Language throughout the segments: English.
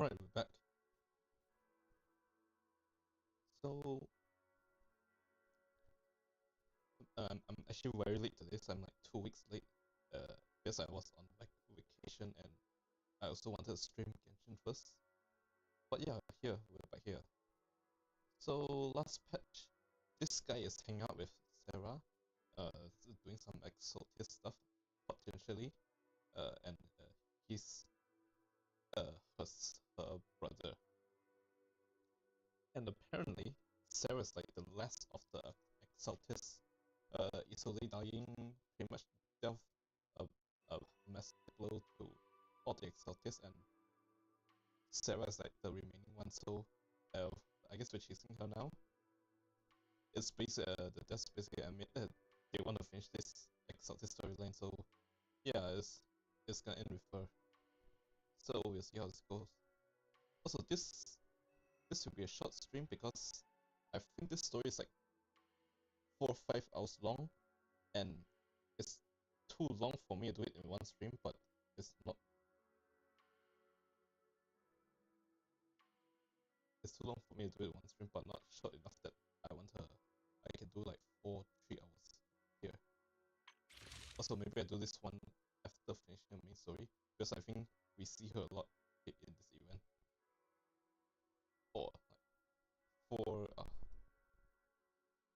Alright, we're back. So, I'm actually very late to this. I'm like 2 weeks late. Because I was on vacation and I also wanted to stream Genshin first. But yeah, we're back here. So, last patch, this guy is hanging out with Sarah, doing some Exaltist stuff, potentially. And he's her brother. And apparently, Sarah's like the last of the Exaltists. Is only dying pretty much dealt a massive blow to all the Exaltists, and Sarah is like the remaining one. So, I guess we're chasing her now. It's basically that's basically admit that they want to finish this Exaltist storyline. So, yeah, it's gonna end with her. So we'll see how this goes. Also, this will be a short stream because I think this story is like 4 or 5 hours long, and it's too long for me to do it in one stream, but it's not. It's too long for me to do it in one stream, but not short enough that I can do like 3 hours here. Also, maybe I do this one after finishing the main story, because I think we see her a lot in this event. Or like 4,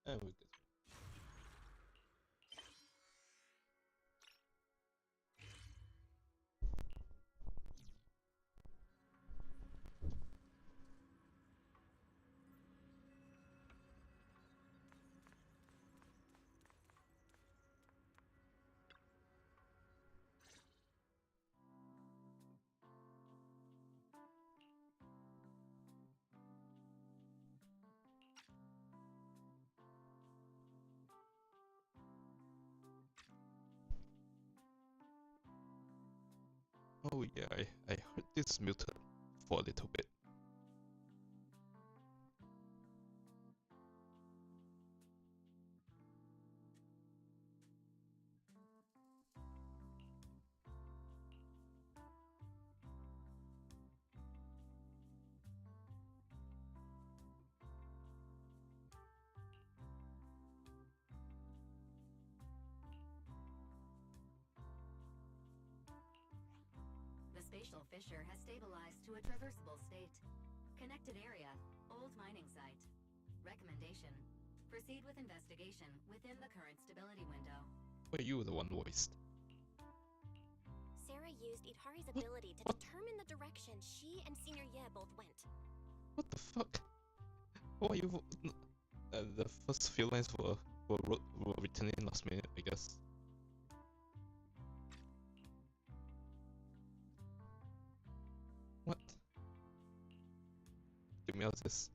and we get. Oh yeah, I heard this muted for a little bit. The spatial fissure has stabilized to a traversable state. Connected area, old mining site. Recommendation: proceed with investigation within the current stability window. Were you the one voiced? Sarah used Itari's ability to determine the direction she and Senior Ye both went. What the fuck? Why you? The first few lines were written in last minute, I guess. What? Give me all this.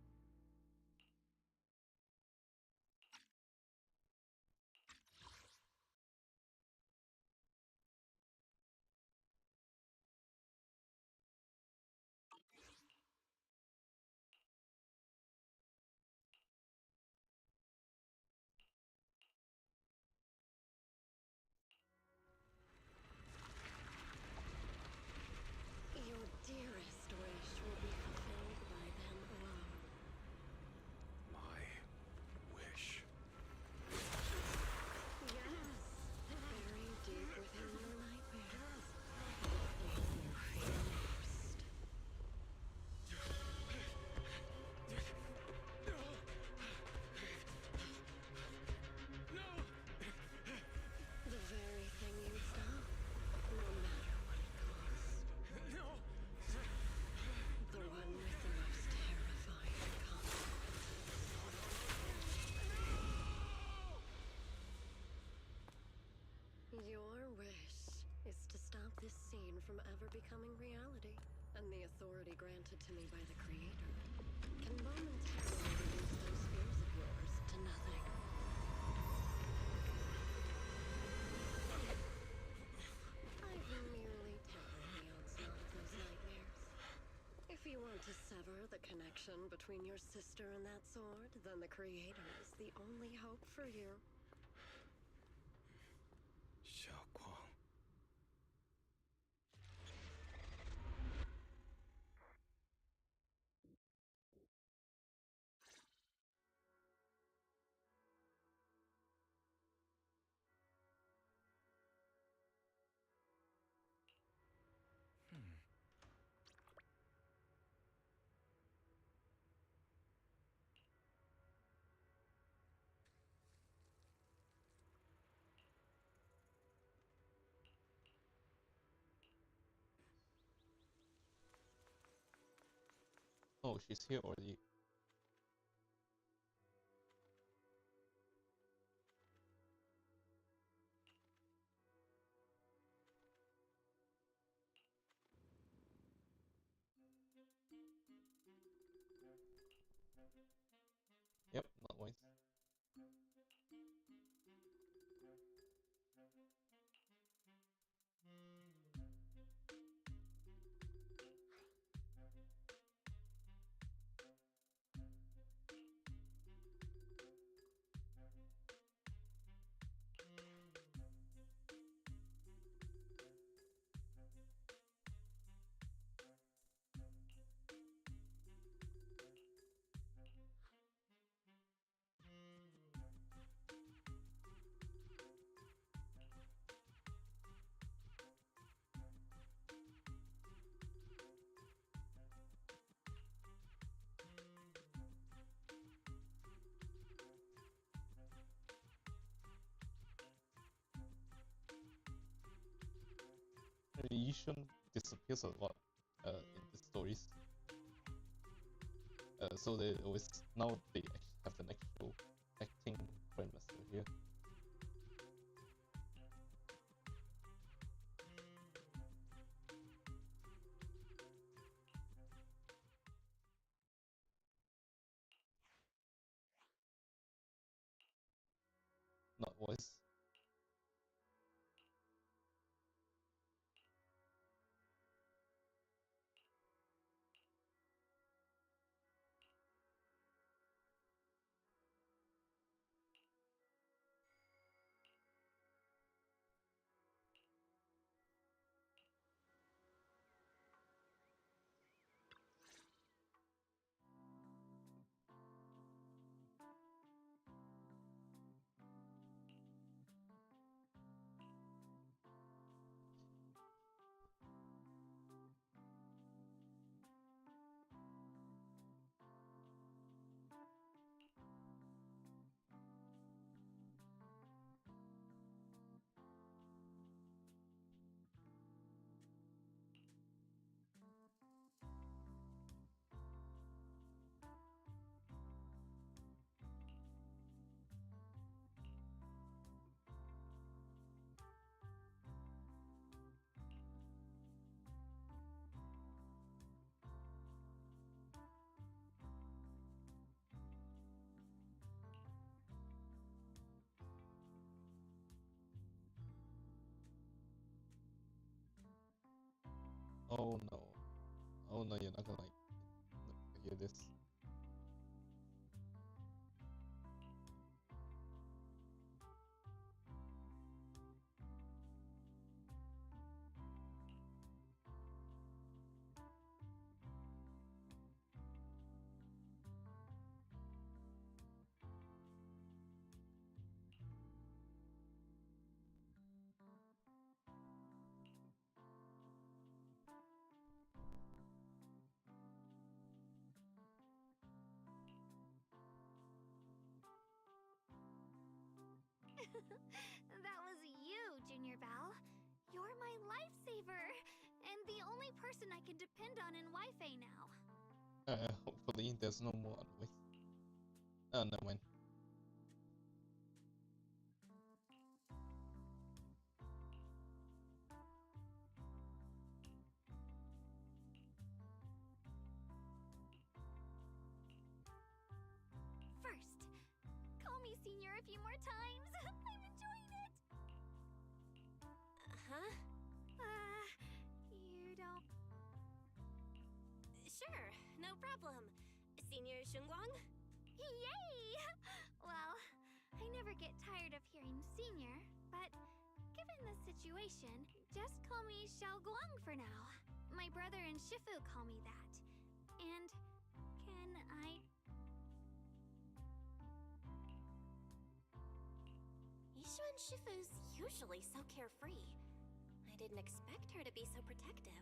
Your dearest wish will be fulfilled by them alone. My wish. Yes, buried deep within your nightmares. The thing you fear most. The very thing you'd stop, no matter what it cost. The one with the most terrifying consequences. Your wish is to stop this scene from ever becoming reality, and the authority granted to me by the Creator can momentarily reduce those fears of yours to nothing. I've merely tempered the onslaught of those nightmares. If you want to sever the connection between your sister and that sword, then the Creator is the only hope for you. Oh, she's here already. Yep, not wise. Yishun disappears a lot in the stories. So they always now they have an actual acting grandmaster here. Not voice. Oh no. Oh no, you're not gonna like hear this. That was you, Junior Belle. You're my lifesaver, and the only person I can depend on in Wi-Fi now. Hopefully there's no more other ways. Never mind. First, call me Senior a few more times. I'm enjoying it. Huh? You don't... Sure, no problem. Senior Shunguang? Yay! Well, I never get tired of hearing Senior, but given the situation, just call me Xiaoguang for now. My brother and Shifu call me that. And can I... Yishuan Shifu's usually so carefree. I didn't expect her to be so protective.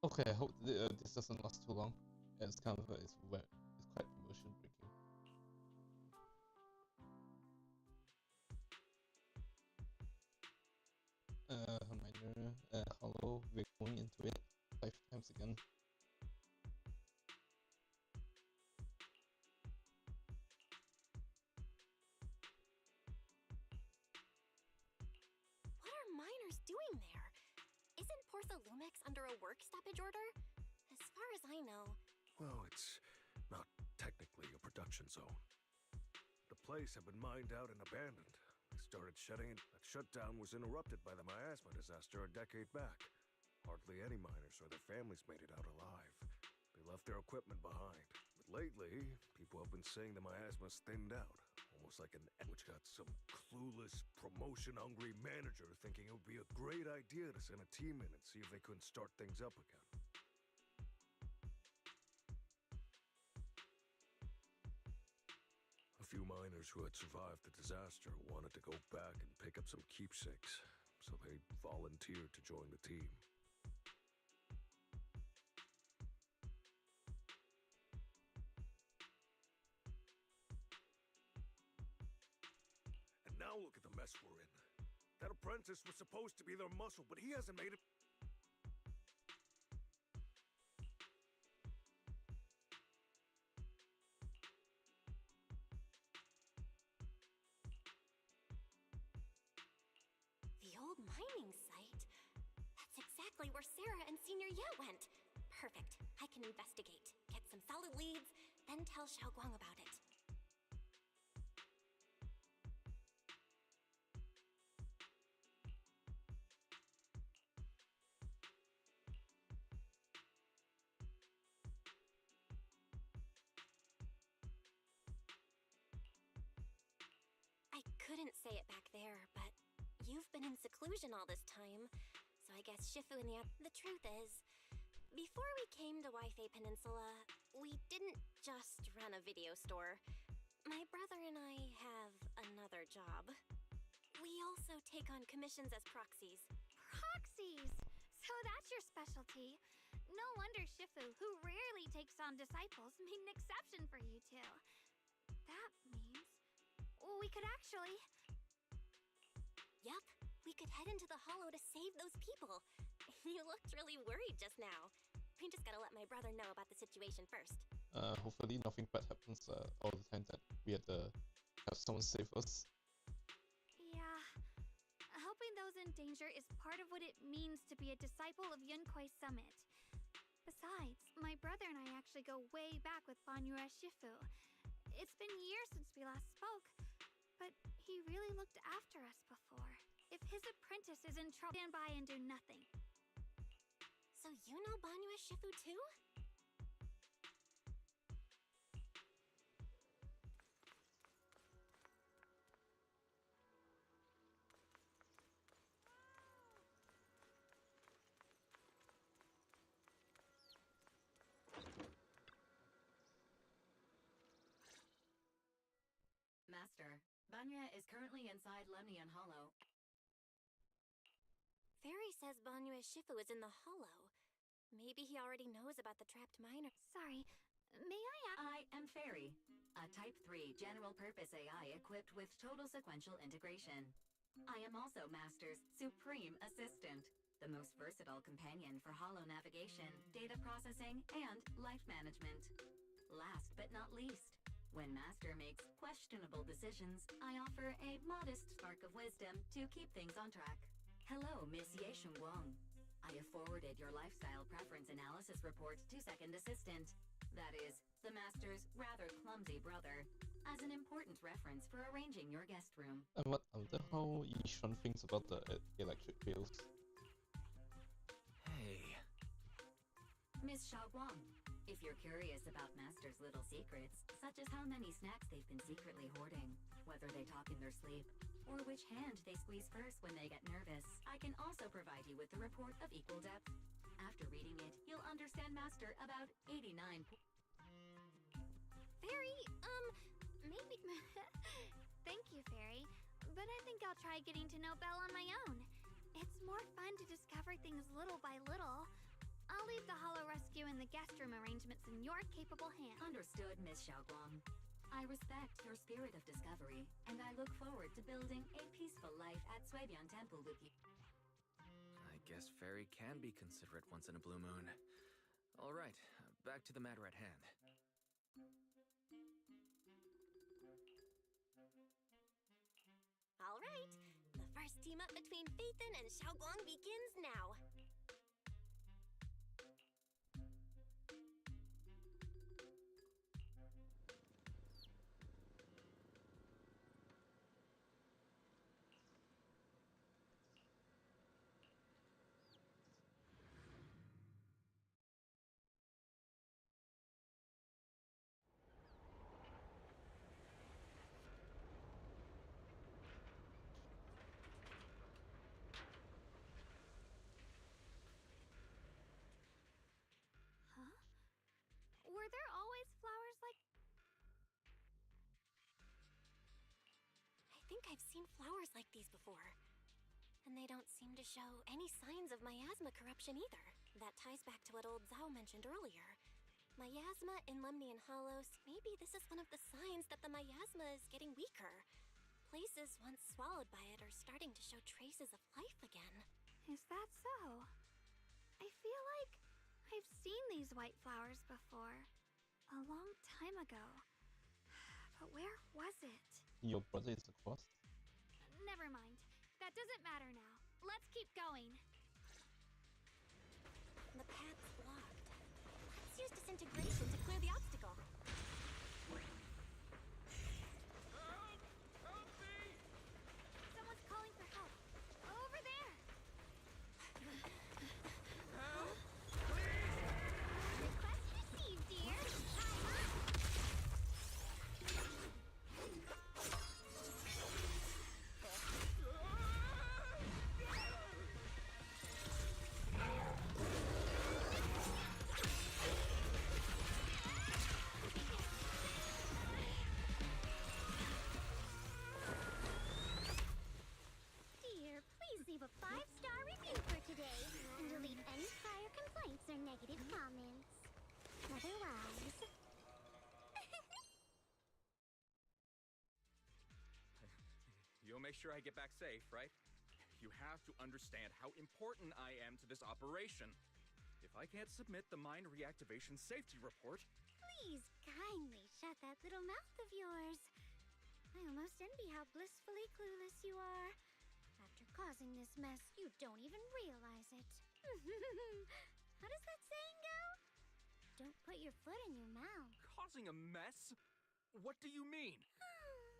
Okay, I hope this doesn't last too long. It's kind of it's quite emotion breaking. Hollow, we're going into it 5 times again. What are miners doing there? Isn't Porthalumix under a work stoppage order? As far as I know. Well, it's not technically a production zone. The place had been mined out and abandoned. They started shutting it. That shutdown was interrupted by the miasma disaster a decade back. Hardly any miners or their families made it out alive. They left their equipment behind. But lately, people have been saying the miasma's thinned out. Almost like an which got some clueless, promotion-hungry manager thinking it would be a great idea to send a team in and see if they couldn't start things up again. A few miners who had survived the disaster wanted to go back and pick up some keepsakes, so they volunteered to join the team. And now look at the mess we're in. That apprentice was supposed to be their muscle, but he hasn't made it. The old mining site? That's exactly where Sarah and Senior Ye went. Perfect. I can investigate, get some solid leads, then tell Xiaoguang about it. I couldn't say it back there, but you've been in seclusion all this time, so I guess Shifu and the truth is, before we came to Waifei Peninsula, we didn't just run a video store. My brother and I have another job. We also take on commissions as proxies. Proxies! So that's your specialty. No wonder Shifu, who rarely takes on disciples, made an exception for you two. That means we could actually... Yup, we could head into the Hollow to save those people. You looked really worried just now. We just gotta let my brother know about the situation first. Hopefully nothing bad happens all the time that we had to have someone save us. Yeah. Helping those in danger is part of what it means to be a disciple of Yunkuei Summit. Besides, my brother and I actually go way back with Banyue Shifu. It's been years since we last spoke, but he really looked after us before. If his apprentice is in trouble, stand by and do nothing. So you know Banyue Shifu too? Master, Banya is currently inside Lemnian Hollow. Fairy says Banyue Shifu is in the Hollow. Maybe he already knows about the trapped miner. Sorry, may I ask? I am Fairy, a Type 3 general-purpose AI equipped with total sequential integration. I am also Master's supreme assistant, the most versatile companion for hollow navigation, data processing, and life management. Last but not least, when Master makes questionable decisions, I offer a modest spark of wisdom to keep things on track. Hello, Miss Ye Shengguang. I have forwarded your lifestyle preference analysis report to Second Assistant, that is, the Master's rather clumsy brother, as an important reference for arranging your guest room. And what the how Yishun thinks about the electric bills? Hey. Miss Xiaoguang, if you're curious about Master's little secrets, such as how many snacks they've been secretly hoarding, whether they talk in their sleep, or which hand they squeeze first when they get nervous, I can also provide you with the report of equal depth. After reading it, you'll understand Master about 89. Fairy, maybe... Thank you, Fairy. But I think I'll try getting to know Belle on my own. It's more fun to discover things little by little. I'll leave the Hollow Rescue and the guest room arrangements in your capable hands. Understood, Miss Xiaoguang. I respect your spirit of discovery, and I look forward to building a peaceful life at Suibian Temple with you. I guess Fairy can be considerate once in a blue moon. All right, back to the matter at hand. All right, the first team up between Phaethon and Xiaoguang begins now. Huh? Were there always flowers like... I think I've seen flowers like these before. And they don't seem to show any signs of miasma corruption either. That ties back to what old Zhao mentioned earlier. Miasma in Lemnian Hollows, maybe this is one of the signs that the miasma is getting weaker. Places once swallowed by it are starting to show traces of life again. Is that so? I feel like I've seen these white flowers before. A long time ago. But where was it? Your brother is across. Never mind. That doesn't matter now. Let's keep going. The path's blocked. Let's use disintegration to clear the obstacle. Someone's calling for help. Over there! Request received, dear. I'm up. Dear, please leave a 5-star review for today and delete any prior complaints or negative comments. Otherwise... You'll make sure I get back safe, right? You have to understand how important I am to this operation. If I can't submit the mine reactivation safety report... Please kindly shut that little mouth of yours. I almost envy how blissfully clueless you are. After causing this mess, you don't even realize it. How does that saying go? Don't put your foot in your mouth. Causing a mess? What do you mean?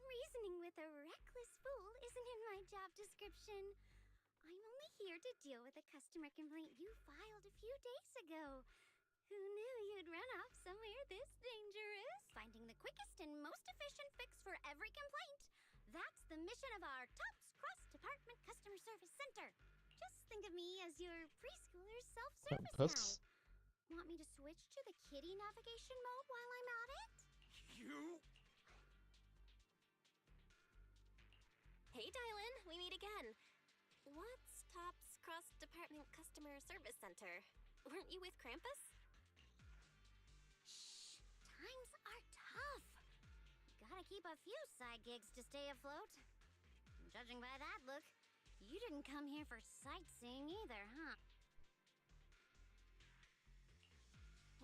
Reasoning with a reckless fool isn't in my job description. I'm only here to deal with a customer complaint you filed a few days ago. Who knew you'd run off somewhere this dangerous? Finding the quickest and most efficient fix for every complaint. That's the mission of our TOPS cross-department customer service center. Just think of me as your preschooler's self-service Campus? guy. Want me to switch to the kiddie navigation mode while I'm at it? You... Hey, Dylan, we meet again. What's TOPS Cross-Department Customer Service Center? Weren't you with Krampus? Shh! Times are tough. Gotta keep a few side gigs to stay afloat. Judging by that look, you didn't come here for sightseeing either, huh?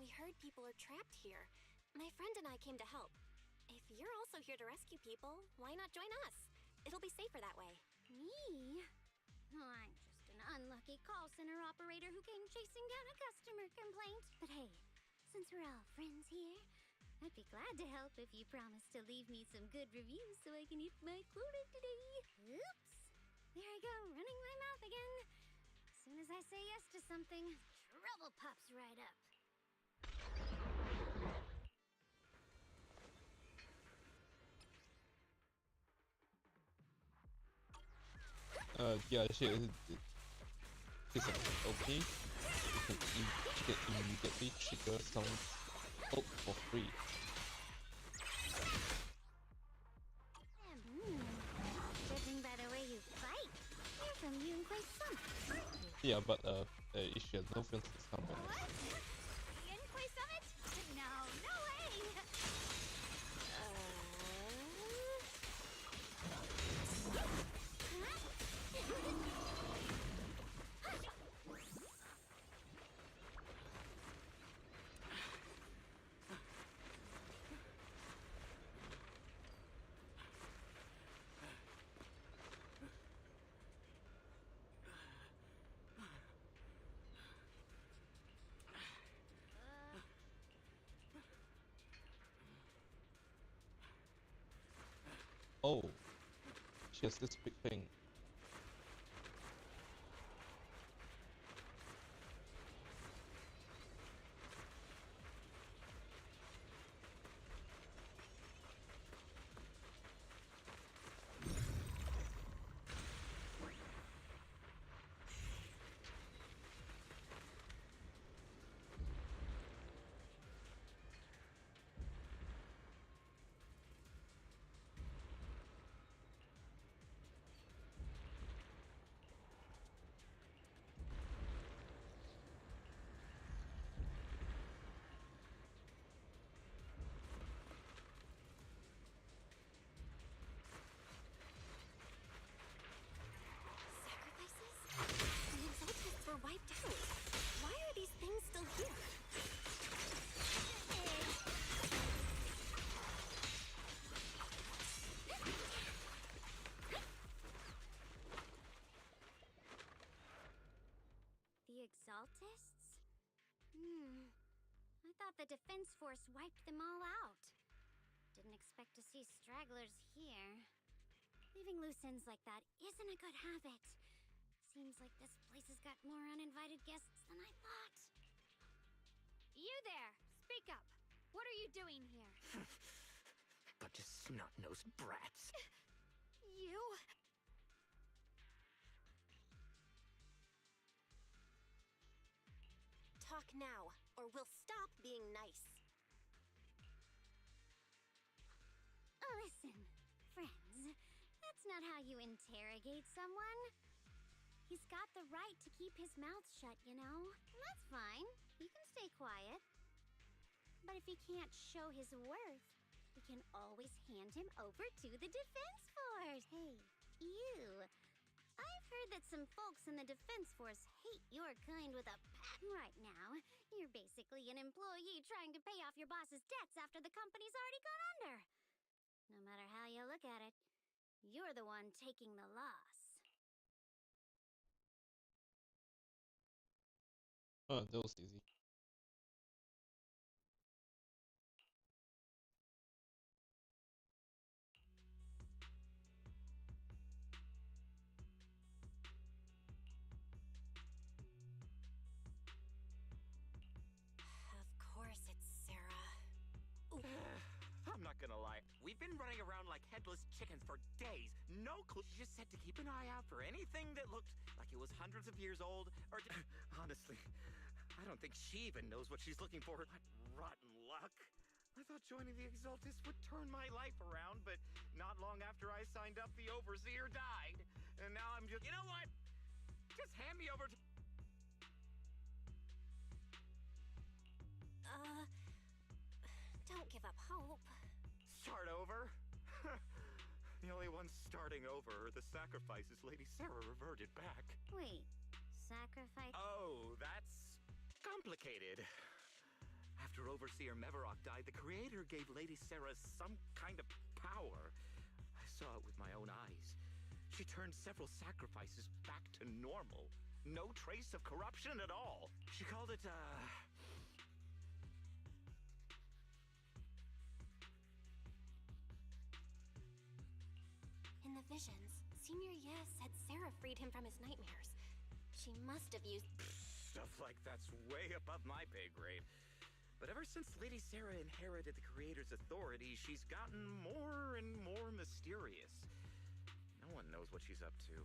We heard people are trapped here. My friend and I came to help. If you're also here to rescue people, why not join us? It'll be safer that way. Me? Oh, I'm just an unlucky call center operator who came chasing down a customer complaint. But hey, since we're all friends here, I'd be glad to help if you promise to leave me some good reviews so I can hit my quota today. Oops. There I go, running my mouth again. As soon as I say yes to something, trouble pops right up. Yeah, she's okay. You can immediately trigger some ult for free. Judging by the way you fight, you're from Yunquei Summit, aren't you? Yeah, but if she has no feels to come back. What? Yunquei Summit? No, no way! Oh, she has this big thing. Were wiped out. Why are these things still here? The Exaltists? I thought the Defense Force wiped them all out. Didn't expect to see stragglers here. Leaving loose ends like that isn't a good habit. Seems like this place has got more uninvited guests than I thought. You there! Speak up! What are you doing here? Bunch of snot-nosed brats. You? Talk now, or we'll stop being nice. Listen, friends, that's not how you interrogate someone. He's got the right to keep his mouth shut, you know? And that's fine. You can stay quiet. But if he can't show his worth, we can always hand him over to the Defense Force. Hey, you. I've heard that some folks in the Defense Force hate your kind with a passion right now. You're basically an employee trying to pay off your boss's debts after the company's already gone under. No matter how you look at it, you're the one taking the loss. Oh, that was easy. Of course it's Sarah. I'm not gonna lie. We've been running around like headless chickens for days. No clue. She just said to keep an eye out for anything that looked like it was hundreds of years old, or honestly, I don't think she even knows what she's looking for. What rotten luck. I thought joining the Exaltist would turn my life around, but not long after I signed up, the Overseer died. And now I'm just... You know what? Just hand me over to... Don't give up hope. Start over? The only ones starting over are the sacrifices Lady Sarah reverted back. Wait, sacrifice? Oh, that's complicated. After Overseer Mevarok died, the Creator gave Lady Sarah some kind of power. I saw it with my own eyes. She turned several sacrifices back to normal. No trace of corruption at all. She called it, In the visions, Senior Ye said Sarah freed him from his nightmares. She must have used... Stuff like that's way above my pay grade. But ever since Lady Sarah inherited the Creator's authority, she's gotten more and more mysterious. No one knows what she's up to.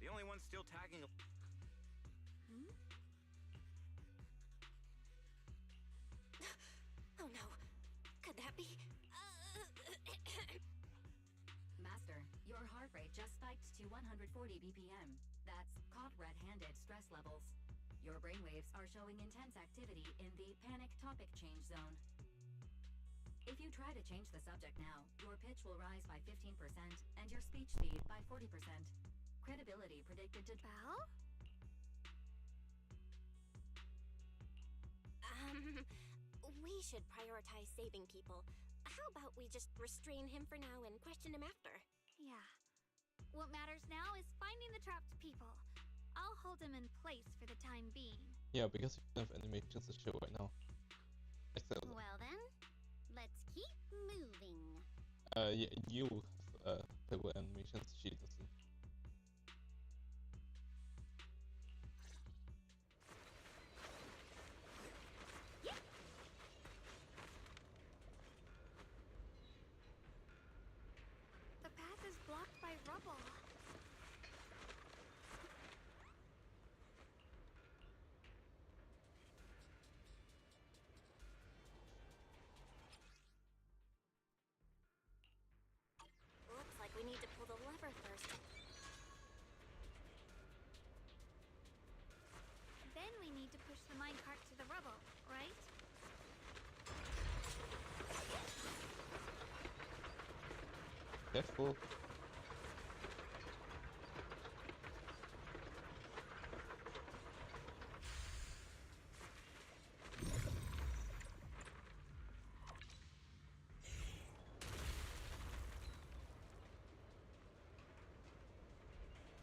The only one still tagging... Oh no. Could that be... Master, your heart rate just spiked to 140 BPM. That's caught red-handed stress levels. Your brainwaves are showing intense activity in the panic topic change zone. If you try to change the subject now, your pitch will rise by 15% and your speech speed by 40%. Credibility predicted to... Belle? We should prioritize saving people. How about we just restrain him for now and question him after? Yeah. What matters now is finding the trapped people. I'll hold him in place for the time being. Yeah, because we don't have animations to show right now. Except, Well then, let's keep moving. yeah, you playable animations, she doesn't. The path is blocked by rubble. Looks like we need to pull the lever first. Then we need to push the minecart to the rubble, right? Careful.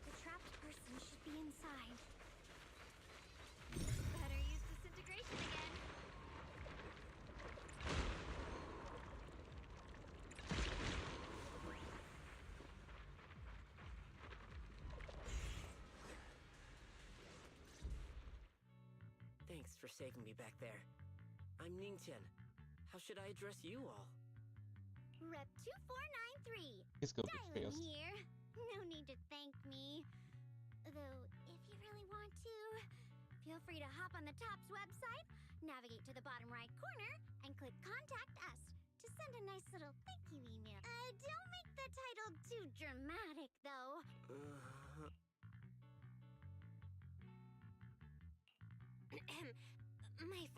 The trapped person should be inside. Better use disintegration again. Thanks for saving me back there. I'm Ningtian. How should I address you all? Rep 2493. He's gonna be Dylan chaos. here. No need to thank me. Though, if you really want to, feel free to hop on the TOPS website, navigate to the bottom right corner, and click Contact Us to send a nice little thank you email. Don't make the title too dramatic, though.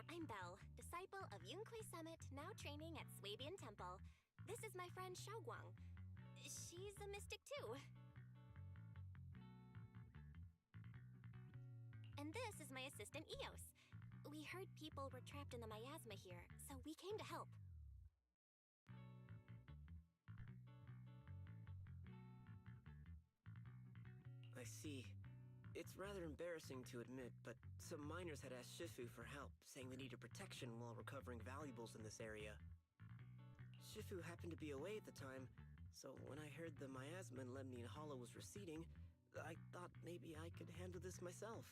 I'm Belle, disciple of Yunque Summit, now training at Swabian Temple. This is my friend Xiaoguang. She's a mystic too. And this is my assistant Eos. We heard people were trapped in the miasma here, so we came to help. I see. It's rather embarrassing to admit, but some miners had asked Shifu for help, saying they needed protection while recovering valuables in this area. Shifu happened to be away at the time, so when I heard the miasma in Lemnian Hollow was receding, I thought maybe I could handle this myself.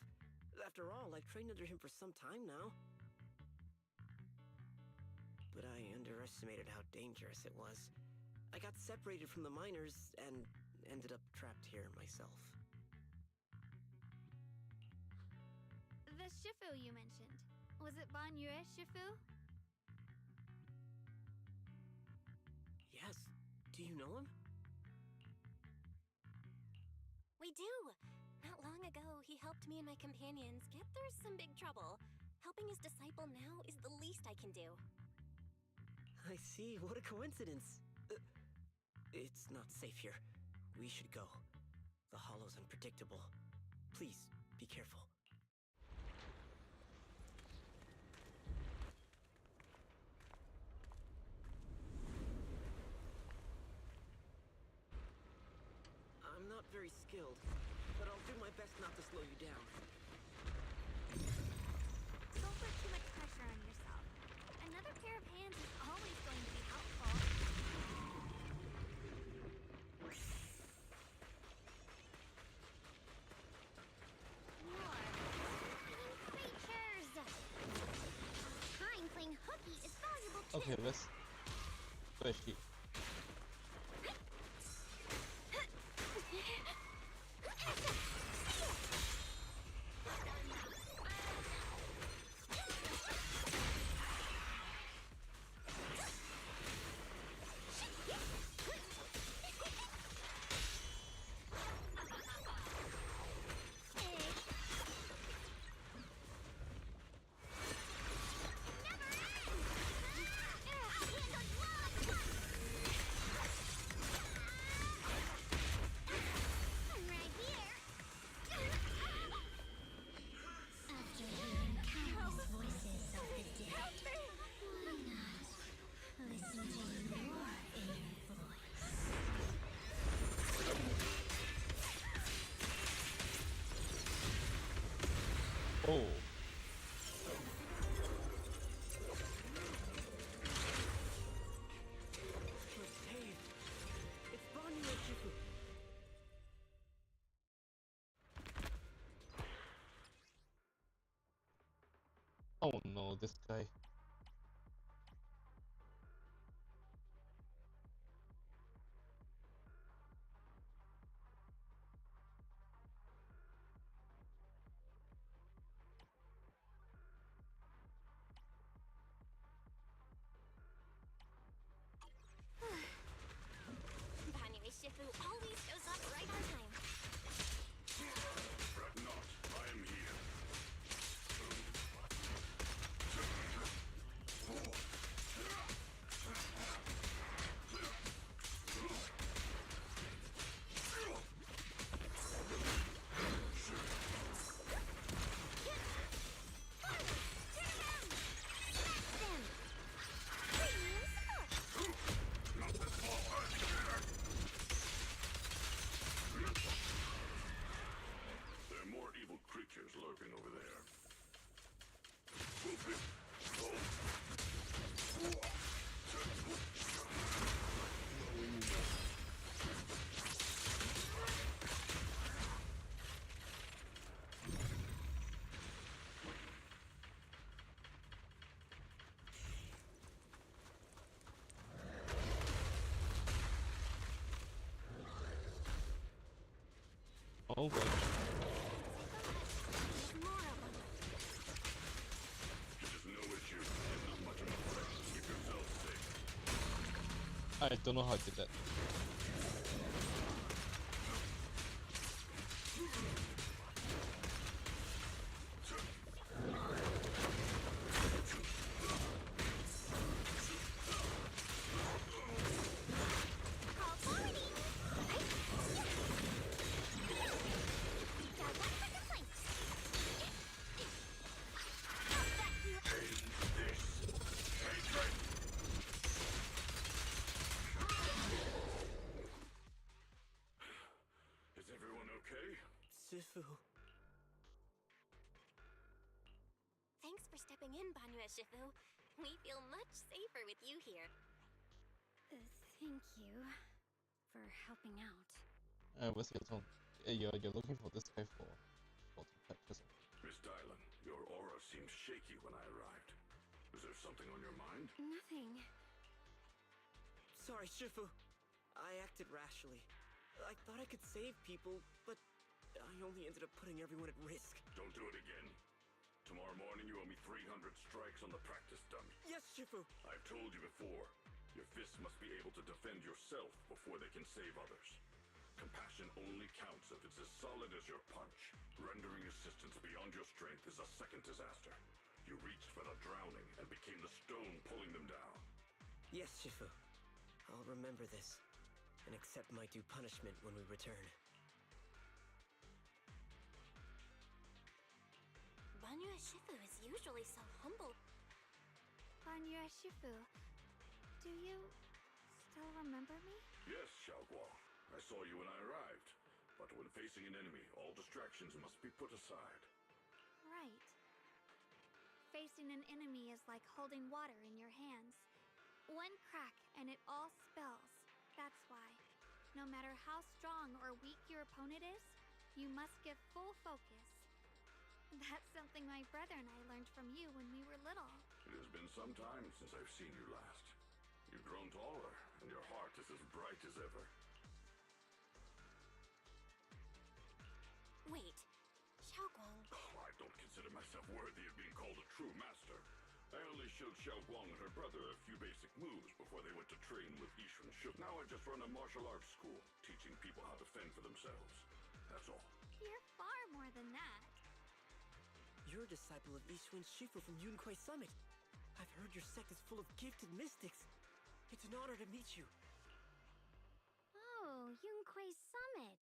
After all, I've trained under him for some time now. But I underestimated how dangerous it was. I got separated from the miners and ended up trapped here myself. The Shifu you mentioned. Was it Ban Yue Shifu? Yes. Do you know him? We do! Not long ago, he helped me and my companions get through some big trouble. Helping his disciple now is the least I can do. I see. What a coincidence. It's not safe here. We should go. The hollow's unpredictable. Please, be careful. I'm not very skilled, but I'll do my best not to slow you down. Don't put too much pressure on yourself. Another pair of hands is always going to be helpful. More creatures. Time-cling hooky is valuable too. Okay, let's flash it. I'm right here. After hearing countless voices of the dead, why not listen to your inner voice? Oh. We're saved. It's Bonnie. Oh no, this guy. Banyu Shifu always shows up right on time. Fret not, I am here. There are more evil creatures lurking over there. Oh well. It is no issue, and not much of a threat. Keep yourself safe. I don't know how I did that. Is everyone okay? Shifu. Thanks for stepping in, Banyu Shifu. We feel much safer with you here. Thank you for helping out. What's your tone? You're looking for this guy for the practice. Miss Dylan, your aura seemed shaky when I arrived. Is there something on your mind? Nothing. Sorry, Shifu. I acted rashly. I thought I could save people, but I only ended up putting everyone at risk. Don't do it again. Tomorrow morning you owe me 300 strikes on the practice dummy. Yes, Shifu. I've told you before, your fists must be able to defend yourself before they can save others. Compassion only counts if it's as solid as your punch. Rendering assistance beyond your strength is a second disaster. You reached for the drowning and became the stone pulling them down. Yes, Shifu. I'll remember this and accept my due punishment when we return. Banyu Shifu is usually so humble. Banyu Shifu, do you still remember me? Yes, Xiaoguang. I saw you when I arrived. But when facing an enemy, all distractions must be put aside. Right. Facing an enemy is like holding water in your hands. One crack and it all spills. That's why, no matter how strong or weak your opponent is, you must give full focus. That's something my brother and I learned from you when we were little. It has been some time since I've seen you last. You've grown taller, and your heart is as bright as ever. Wait, Xiaoguang. Oh, I don't consider myself worthy of being called a true master. I only showed Xiaoguang and her brother a few basic moves before they went to train with Yishun Shu. Now I just run a martial arts school, teaching people how to fend for themselves. That's all. You're far more than that. You're a disciple of Yishun Shifu from Yunquai Summit. I've heard your sect is full of gifted mystics. It's an honor to meet you. Oh, Yunquai Summit.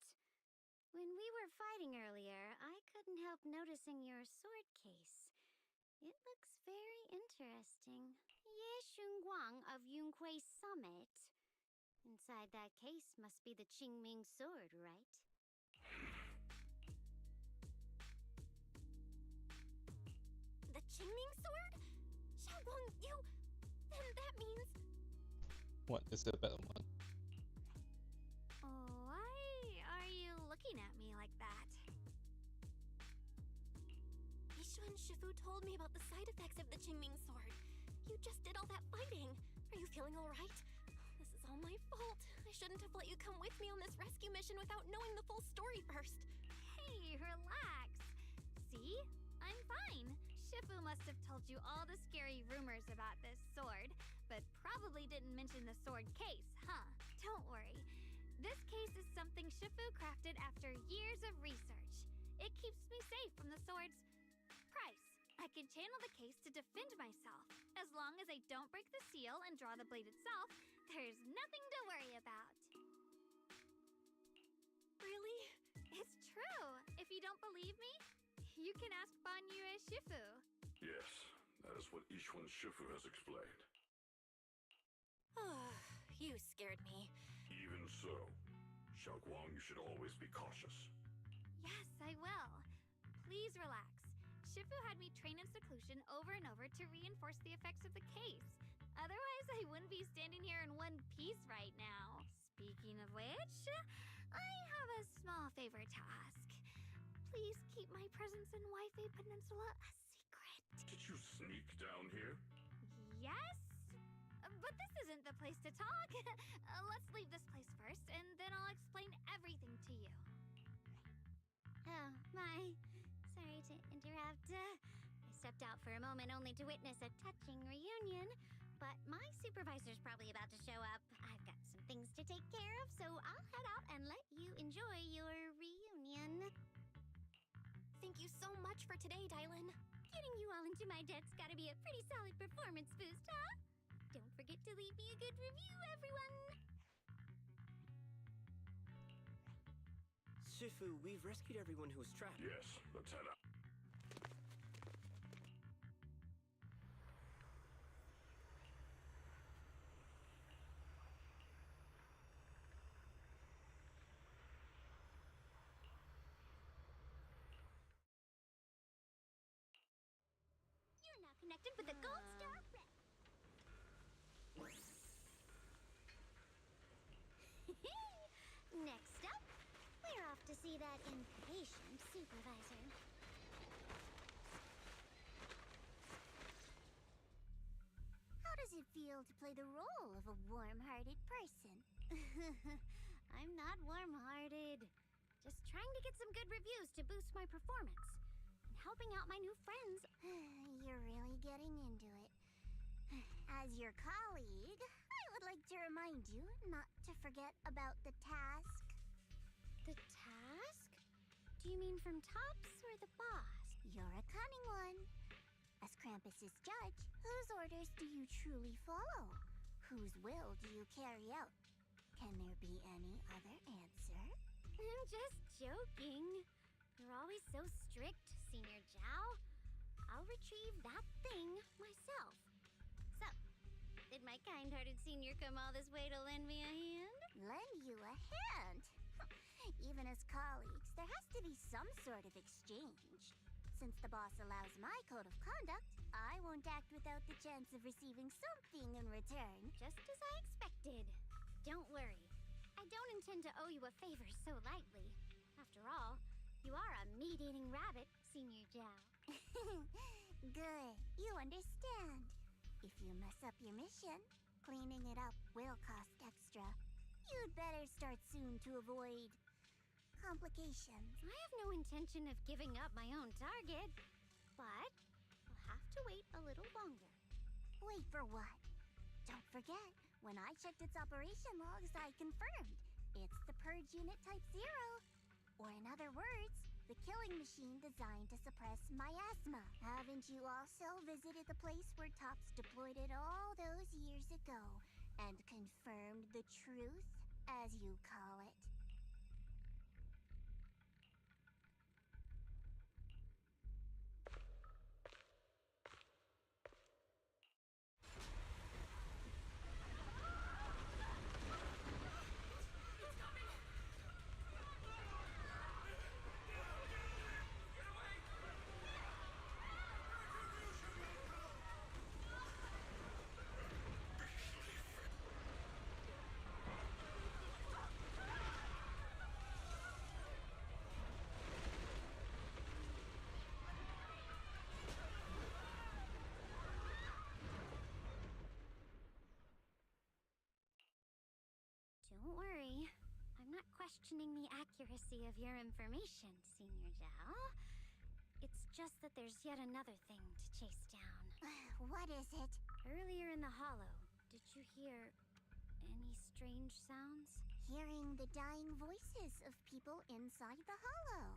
When we were fighting earlier, I couldn't help noticing your sword case. It looks very interesting. Ye Shunguang of Yunquai Summit. Inside that case must be the Qingming sword, right? The Qingming sword? Xiaoguang, you... Then that means... What is the better one? Why are you looking at me like that? Yishun and Shifu told me about the side effects of the Qingming sword. You just did all that fighting. Are you feeling alright? This is all my fault. I shouldn't have let you come with me on this rescue mission without knowing the full story first. Hey, relax. See? I'm fine. Shifu must have told you all the scary rumors about this sword, but probably didn't mention the sword case, huh? Don't worry. This case is something Shifu crafted after years of research. It keeps me safe from the sword's price. I can channel the case to defend myself. As long as I don't break the seal and draw the blade itself, there's nothing to worry about. Really? It's true. If you don't believe me, you can ask Banyu Shifu. Yes, that is what Ishwan Shifu has explained. You scared me. Even so, Xiaoguang, you should always be cautious. Yes, I will. Please relax. Shifu had me train in seclusion over and over to reinforce the effects of the case. Otherwise, I wouldn't be standing here in one piece right now. Speaking of which, I have a small favor to ask. Please keep my presence in Waifei Peninsula a secret. Did you sneak down here? Yes? But this isn't the place to talk. Let's leave this place first, and then I'll explain everything to you. Oh, my. Sorry to interrupt. I stepped out for a moment only to witness a touching reunion, but my supervisor's probably about to show up. I've got some things to take care of, so I'll head out and let you enjoy your reunion. Thank you so much for today, Dylan. Getting you all into my debt's gotta be a pretty solid performance boost, huh? Don't forget to leave me a good review, everyone! Shifu, we've rescued everyone who was trapped. Yes, Lieutenant. You're now connected with the Gold Star Rep. Next up, we're off to see that impatient supervisor. How does it feel to play the role of a warm-hearted person? I'm not warm-hearted. Just trying to get some good reviews to boost my performance. And helping out my new friends. You're really getting into it. As your colleague, I would like to remind you not to forget about the task. The task? Do you mean from Tops or the boss? You're a cunning one. As Krampus's judge, whose orders do you truly follow? Whose will do you carry out? Can there be any other answer? I'm just joking. You're always so strict, Senior Zhao. I'll retrieve that thing myself. So, did my kind-hearted senior come all this way to lend me a hand? Lend you a hand? Even as colleagues, there has to be some sort of exchange. Since the boss allows my code of conduct, I won't act without the chance of receiving something in return. Just as I expected. Don't worry. I don't intend to owe you a favor so lightly. After all, you are a meat-eating rabbit, Senior Zhao. Good. You understand. If you mess up your mission, cleaning it up will cost extra. You'd better start soon to avoid complications. I have no intention of giving up my own target, but we'll have to wait a little longer. Wait for what? Don't forget, when I checked its operation logs, I confirmed. It's the Purge Unit Type 0. Or in other words, the killing machine designed to suppress miasma. Haven't you also visited the place where Tops deployed it all those years ago and confirmed the truth, as you call it? Don't worry. I'm not questioning the accuracy of your information, Senior Zhao. It's just that there's yet another thing to chase down. What is it? Earlier in the hollow, did you hear any strange sounds? Hearing the dying voices of people inside the hollow.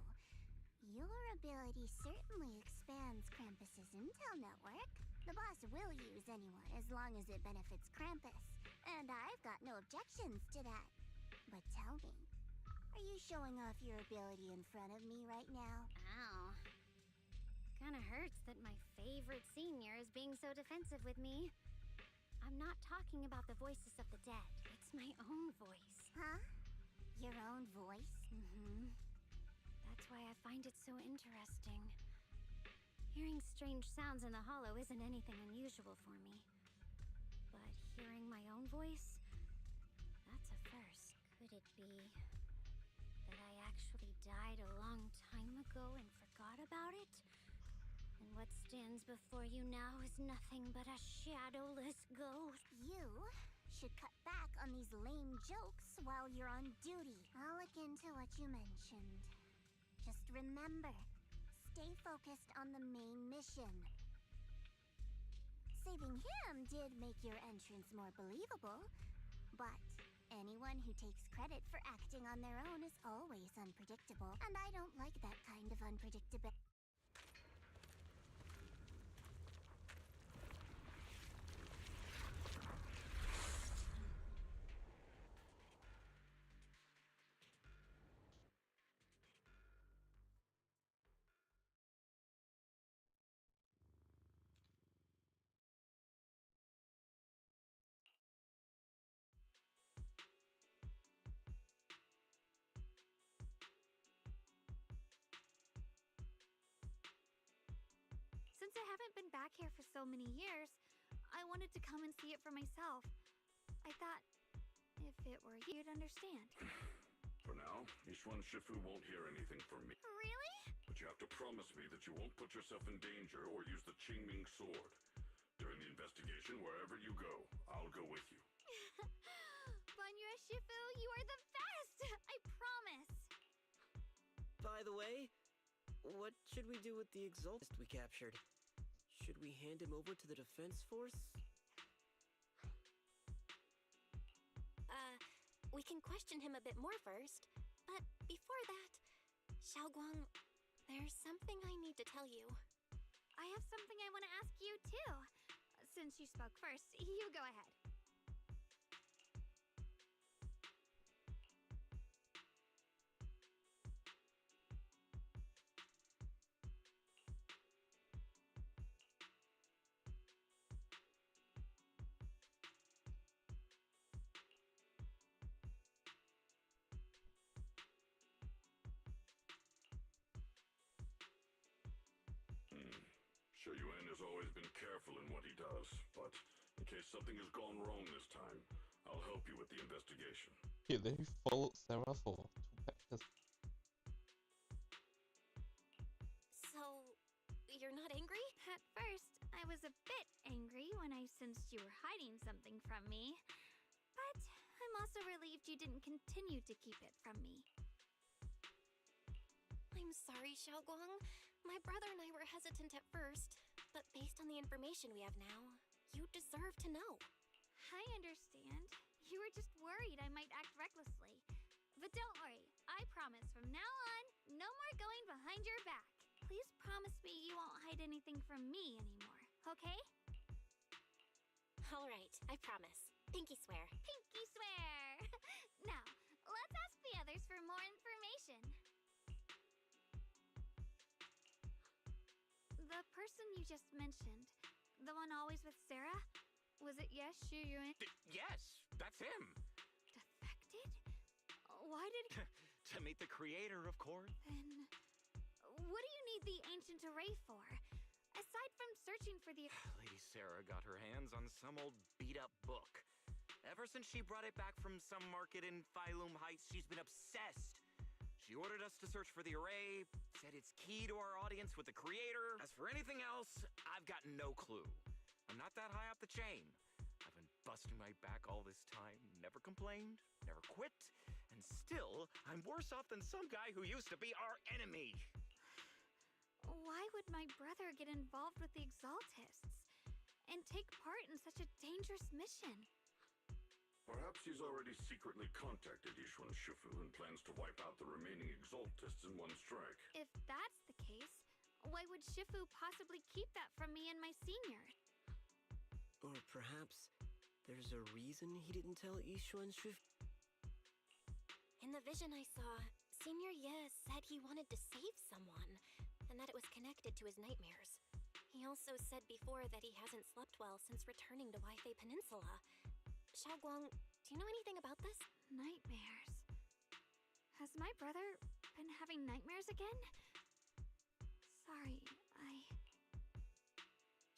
Your ability certainly expands Krampus's intel network. The boss will use anyone as long as it benefits Krampus. And I've got no objections to that. But tell me, are you showing off your ability in front of me right now? Ow. Kinda hurts that my favorite senior is being so defensive with me. I'm not talking about the voices of the dead. It's my own voice. Huh? Your own voice? Mm-hmm. That's why I find it so interesting. Hearing strange sounds in the hollow isn't anything unusual for me. But hearing my own voice? That's a first. Could it be that I actually died a long time ago and forgot about it? And what stands before you now is nothing but a shadowless ghost. You should cut back on these lame jokes while you're on duty. I'll look into what you mentioned. Just remember, stay focused on the main mission. Saving him did make your entrance more believable, but anyone who takes credit for acting on their own is always unpredictable, and I don't like that kind of unpredictability. Since I haven't been back here for so many years, I wanted to come and see it for myself. I thought, if it were you, you'd understand. For now, Yishuan Shifu won't hear anything from me. Really? But you have to promise me that you won't put yourself in danger or use the Qingming sword. During the investigation, wherever you go, I'll go with you. Banya Shifu, you are the best! I promise! By the way, what should we do with the Exaltist we captured? Should we hand him over to the defense force? We can question him a bit more first. But before that, Xiaoguang, there's something I need to tell you. I have something I want to ask you, too. Since you spoke first, you go ahead. Yuan has always been careful in what he does, but in case something has gone wrong this time, I'll help you with the investigation. Yeah, they followed Sarah for 2 patches. So, you're not angry? At first, I was a bit angry when I sensed you were hiding something from me. But I'm also relieved you didn't continue to keep it from me. I'm sorry, Xiaoguang. My brother and I were hesitant at first, but based on the information we have now, you deserve to know. I understand. You were just worried I might act recklessly. But don't worry, I promise from now on, no more going behind your back. Please promise me you won't hide anything from me anymore, okay? Alright, I promise. Pinky swear. Pinky swear! Now, let's ask the others for more information. The person you just mentioned, the one always with Sarah, was it Xu Yuan? Yes, that's him. Defected? Why did he... To meet the creator, of course. Then, what do you need the ancient array for? Aside from searching for the... Lady Sarah got her hands on some old beat-up book. Ever since she brought it back from some market in Phylum Heights, she's been obsessed. She ordered us to search for the array, said it's key to our audience with the creator. As for anything else, I've got no clue. I'm not that high up the chain. I've been busting my back all this time, never complained, never quit, and still, I'm worse off than some guy who used to be our enemy. Why would my brother get involved with the Exaltists and take part in such a dangerous mission? Perhaps he's already secretly contacted Yishuan Shifu and plans to wipe out the remaining Exaltists in one strike. If that's the case, why would Shifu possibly keep that from me and my senior? Or perhaps there's a reason he didn't tell Yishuan Shifu? In the vision I saw, Senior Ye said he wanted to save someone, and that it was connected to his nightmares. He also said before that he hasn't slept well since returning to Waifei Peninsula. Xiaoguang, do you know anything about this? Nightmares. Has my brother been having nightmares again? Sorry,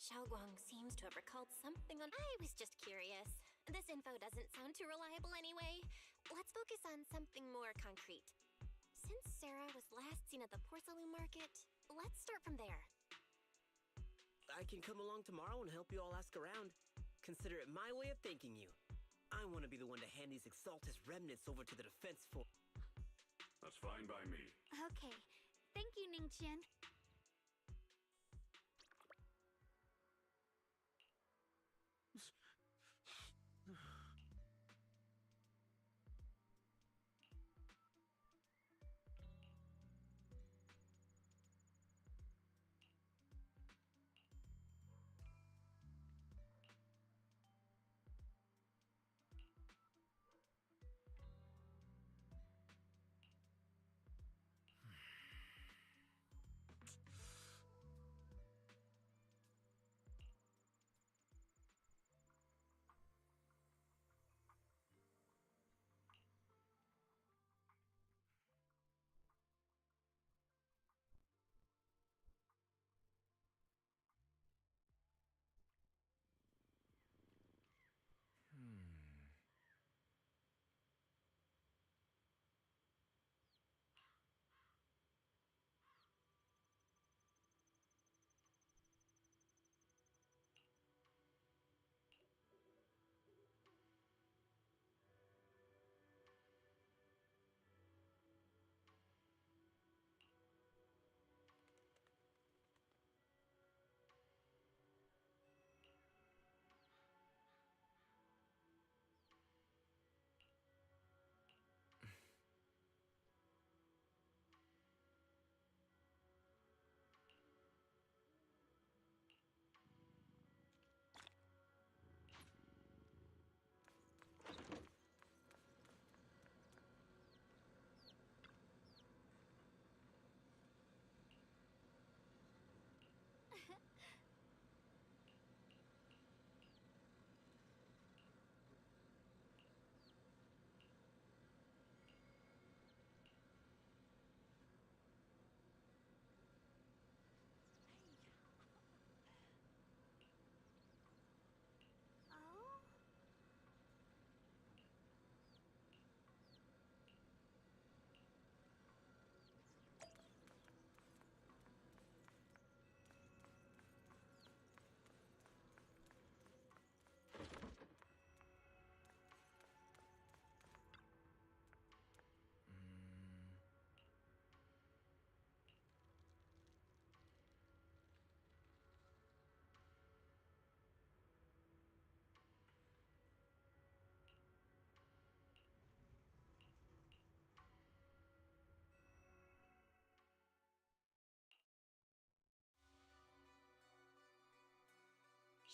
Xiaoguang seems to have recalled something on— I was just curious. This info doesn't sound too reliable anyway. Let's focus on something more concrete. Since Sarah was last seen at the porcelain market, let's start from there. I can come along tomorrow and help you all ask around. Consider it my way of thanking you. I want to be the one to hand these Exaltist remnants over to the defense force. That's fine by me. okay. Thank you, Ningqian.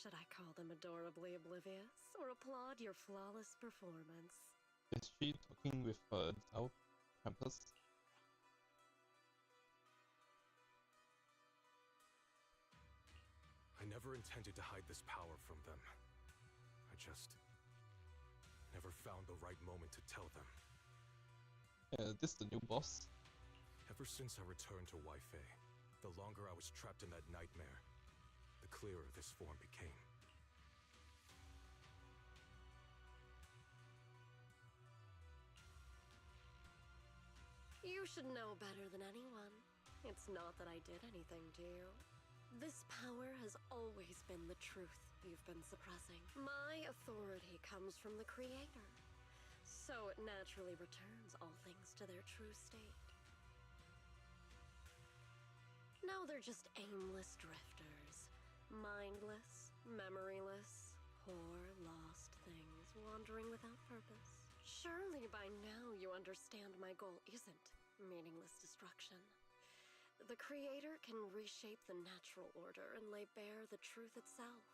Should I call them adorably oblivious or applaud your flawless performance? Is she talking with our campus? I never intended to hide this power from them. I just never found the right moment to tell them. This the new boss? Ever since I returned to Waifei, the longer I was trapped in that nightmare, the clearer this form became. You should know better than anyone. It's not that I did anything to you. This power has always been the truth you've been suppressing. My authority comes from the Creator, so it naturally returns all things to their true state. Now they're just aimless drifters, mindless, memoryless, poor, lost things wandering without purpose. Surely by now you understand my goal isn't meaningless destruction. The Creator can reshape the natural order and lay bare the truth itself.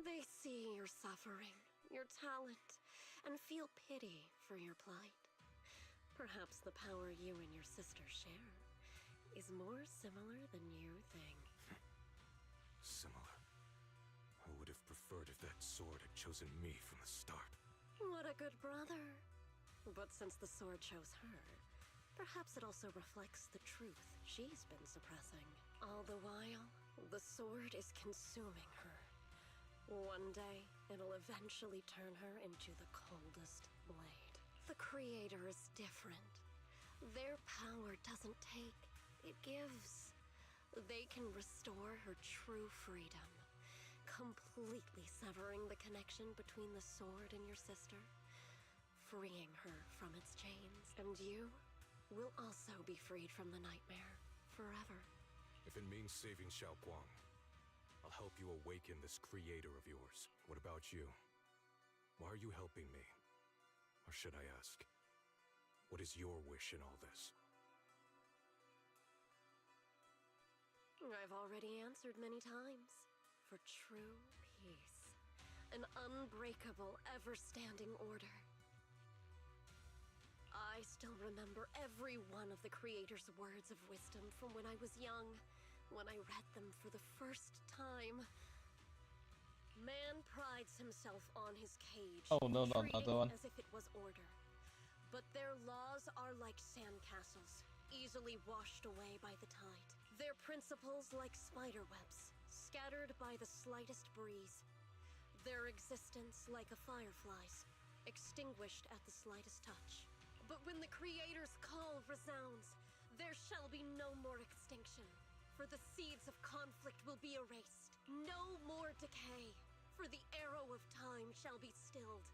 They see your suffering, your talent, and feel pity for your plight. Perhaps the power you and your sister share is more similar than you think. Similar? I would have preferred if that sword had chosen me from the start. What a good brother. But since the sword chose her, perhaps it also reflects the truth she's been suppressing. All the while, the sword is consuming her. One day, it'll eventually turn her into the coldest blade. The Creator is different. Their power doesn't take, it gives. They can restore her true freedom, completely severing the connection between the sword and your sister, freeing her from its chains. And you will also be freed from the nightmare forever. If it means saving Xiaoguang, I'll help you awaken this creator of yours. What about you? Why are you helping me? Or should I ask, what is your wish in all this? I've already answered many times. For true peace. An unbreakable, ever-standing order. I still remember every one of the Creator's words of wisdom from when I was young, when I read them for the first time. Man prides himself on his cage, Oh no, not treating another one. it as if it was order. But their laws are like sandcastles, easily washed away by the tide. Their principles like spiderwebs, scattered by the slightest breeze. Their existence like a firefly's, extinguished at the slightest touch. But when the Creator's call resounds, there shall be no more extinction, for the seeds of conflict will be erased. No more decay, for the arrow of time shall be stilled.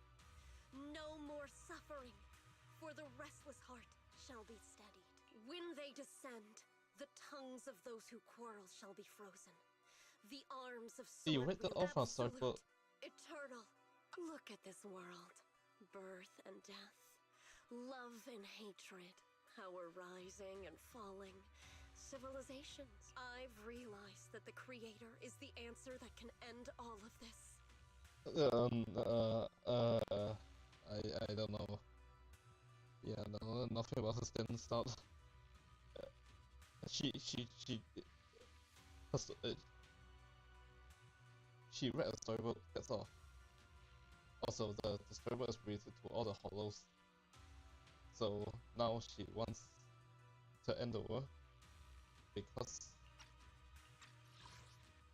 No more suffering, for the restless heart shall be steadied. When they descend, the tongues of those who quarrel shall be frozen. The arms of You sword read that will off our storybook. eternal. Look at this world. Birth and death. Love and hatred. Power rising and falling. Civilizations. I've realized that the Creator is the answer that can end all of this. I don't know. Yeah, no, nothing about her stand start. She has, she read a storybook, that's all. Also, the storybook is related to all the hollows. So now she wants to end the war because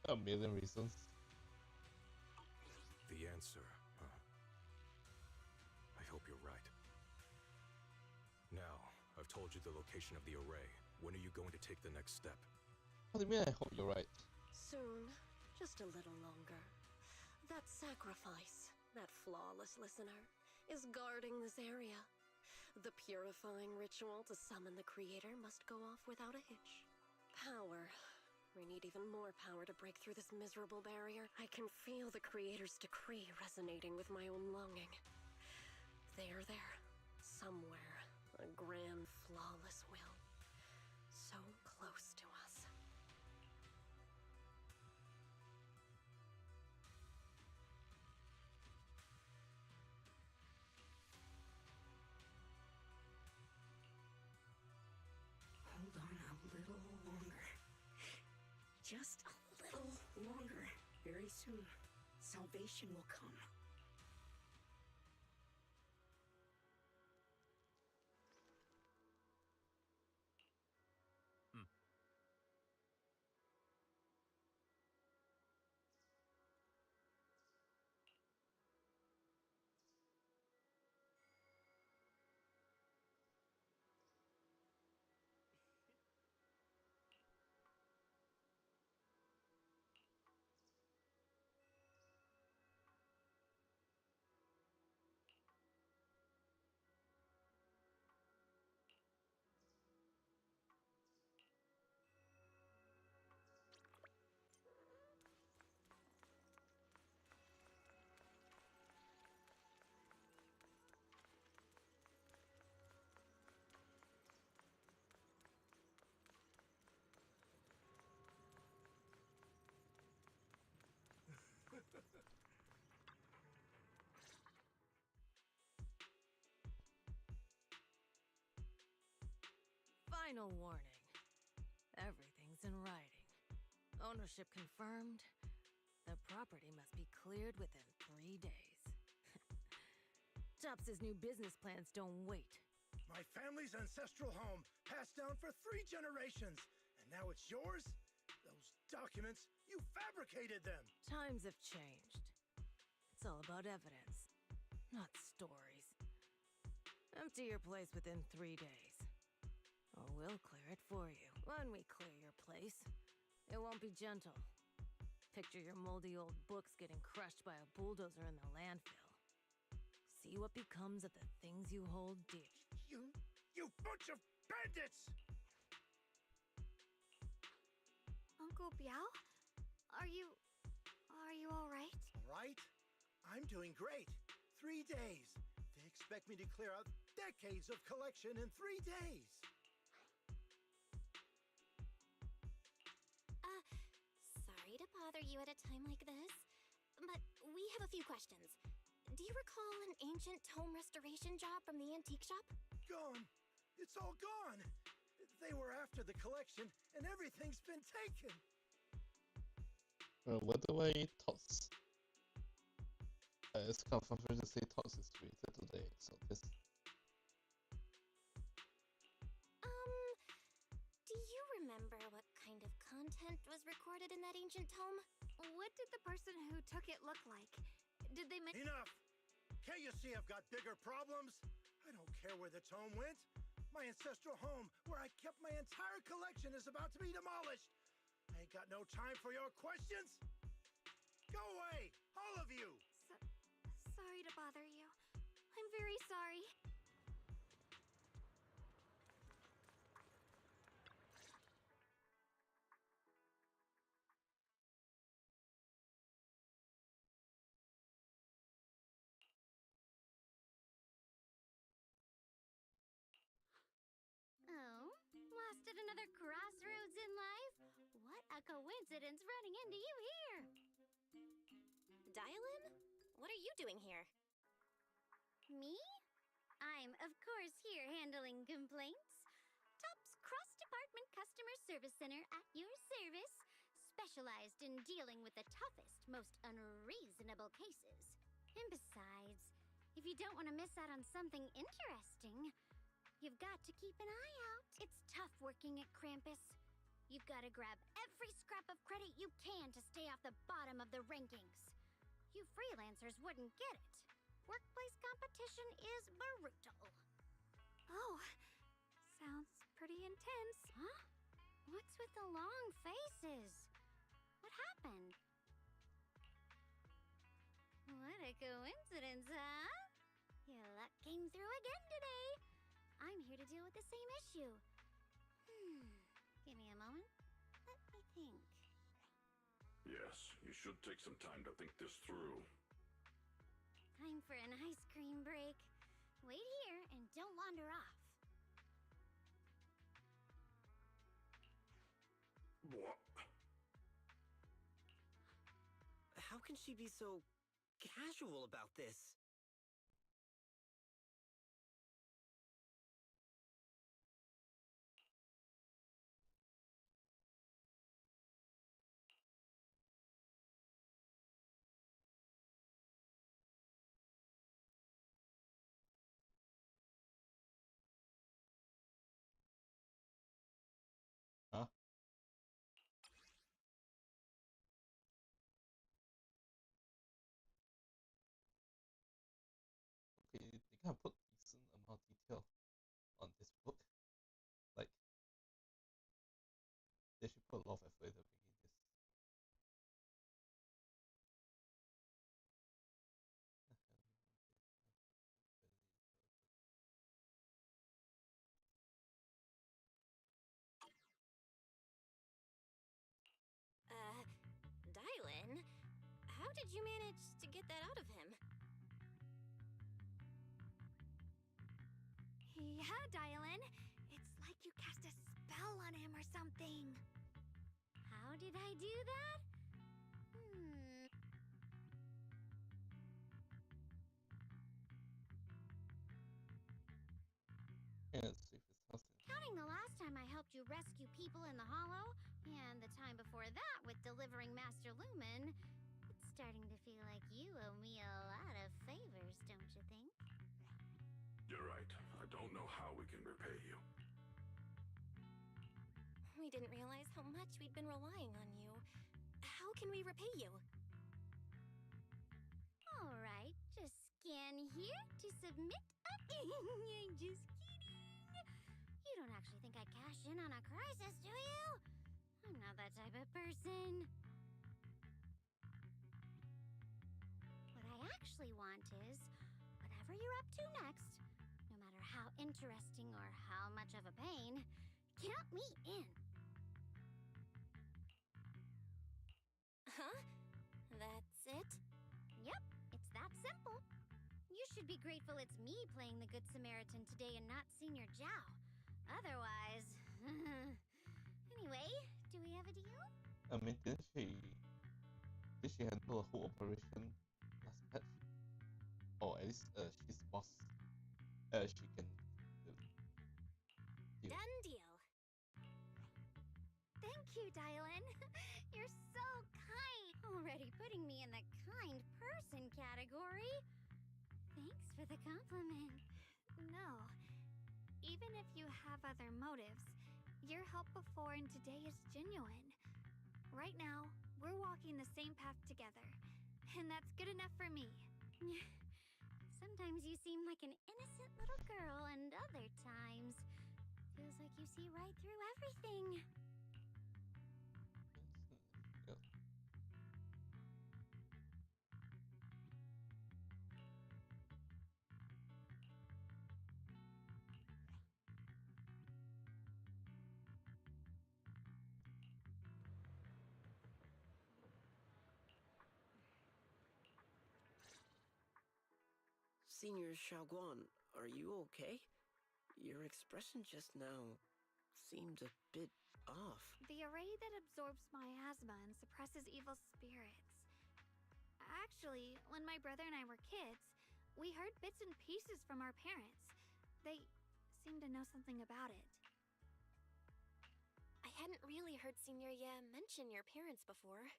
a million reasons. The answer, huh? I hope you're right. Now, I've told you the location of the array. When are you going to take the next step? What do you mean I hope you're right? Soon. Just a little longer. That sacrifice, that flawless listener, is guarding this area. The purifying ritual to summon the Creator must go off without a hitch. Power. We need even more power to break through this miserable barrier. I can feel the Creator's decree resonating with my own longing. There, somewhere, a grand, flawless will. So close to us. Hold on a little longer. Just a little longer. Very soon, salvation will come. Final warning. Everything's in writing. Ownership confirmed. The property must be cleared within 3 days. Tops's new business plans don't wait. My family's ancestral home, passed down for 3 generations, and now it's yours? Those documents, you fabricated them! Times have changed. It's all about evidence, not stories. Empty your place within 3 days. Or we'll clear it for you. When we clear your place, it won't be gentle. Picture your moldy old books getting crushed by a bulldozer in the landfill. See what becomes of the things you hold dear. You bunch of bandits! Uncle Biao? Are you all right? All right? I'm doing great. 3 days. They expect me to clear out decades of collection in 3 days. Sorry to bother you at a time like this, but we have a few questions. Do you recall an ancient tome restoration job from the antique shop? Gone. It's all gone. They were after the collection, and everything's been taken. By the way, Tots. It's confirmed to say Tots is related to the Exaltist. Do you remember what kind of content was recorded in that ancient tome? What did the person who took it look like? Did they mention— Enough! Can't you see I've got bigger problems? I don't care where the tome went. My ancestral home, where I kept my entire collection, is about to be demolished. I ain't got no time for your questions. Go away, all of you! Sorry to bother you. I'm very sorry. Oh, lost at another crossroads in life? What a coincidence running into you here! Dial-in? What are you doing here? Me? I'm, of course, here handling complaints. Top's cross-department customer service center at your service, specialized in dealing with the toughest, most unreasonable cases. And besides, if you don't want to miss out on something interesting, you've got to keep an eye out. It's tough working at Krampus. You've got to grab every scrap of credit you can to stay off the bottom of the rankings. You freelancers wouldn't get it. Workplace competition is brutal. Oh, sounds pretty intense. Huh? What's with the long faces? What happened? What a coincidence, huh? Your luck came through again today. I'm here to deal with the same issue. Give me a moment. Let me think. Yes, you should take some time to think this through. Time for an ice cream break. Wait here and don't wander off. What? How can she be so casual about this? Huh? Okay, they can't put decent amount of detail on this book. Like, they should put a lot of effort into making this. Dylan? How did you manage to get that out of him? Yeah, Dylan. It's like you cast a spell on him or something. How did I do that? rescue people in the Hollow, and the time before that with delivering Master Lumen. It's starting to feel like you owe me a lot of favors, don't you think? You're right. I don't know how we can repay you. We didn't realize how much we'd been relying on you. How can we repay you? Alright, just scan here to submit a... Just kidding. You don't actually think I'd cash in on a crisis, do you? I'm not that type of person. What I actually want is, whatever you're up to next, no matter how interesting or how much of a pain, count me in. Huh? That's it? Yep, it's that simple. You should be grateful it's me playing the Good Samaritan today and not Senior Zhao. Otherwise... Anyway, do we have a deal? I mean, did she handle the whole operation last patch? Or at least she's the boss. She can deal. Done deal. Thank you, Dylan. You're so kind. Already putting me in the kind person category. Thanks for the compliment. No. Even if you have other motives, your help before and today is genuine. Right now, we're walking the same path together, and that's good enough for me. Sometimes you seem like an innocent little girl, and other times, feels like you see right through everything. Yeah. Senior Xiaoguan, are you okay? Your expression just now seemed a bit off. The array that absorbs miasma and suppresses evil spirits. Actually, when my brother and I were kids, we heard bits and pieces from our parents. They seemed to know something about it. I hadn't really heard Senior Ye mention your parents before.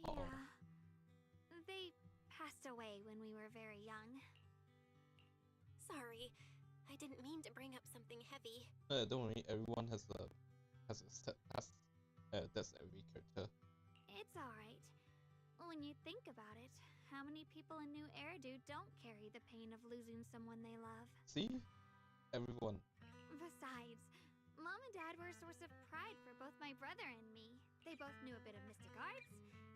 Yeah. They passed away when we were very young. Sorry, I didn't mean to bring up something heavy. Don't worry, everyone has a set past. That's every character. It's alright. When you think about it, how many people in New Eridu don't carry the pain of losing someone they love? See? Everyone. Besides, Mom and Dad were a source of pride for both my brother and me. They both knew a bit of mystic arts.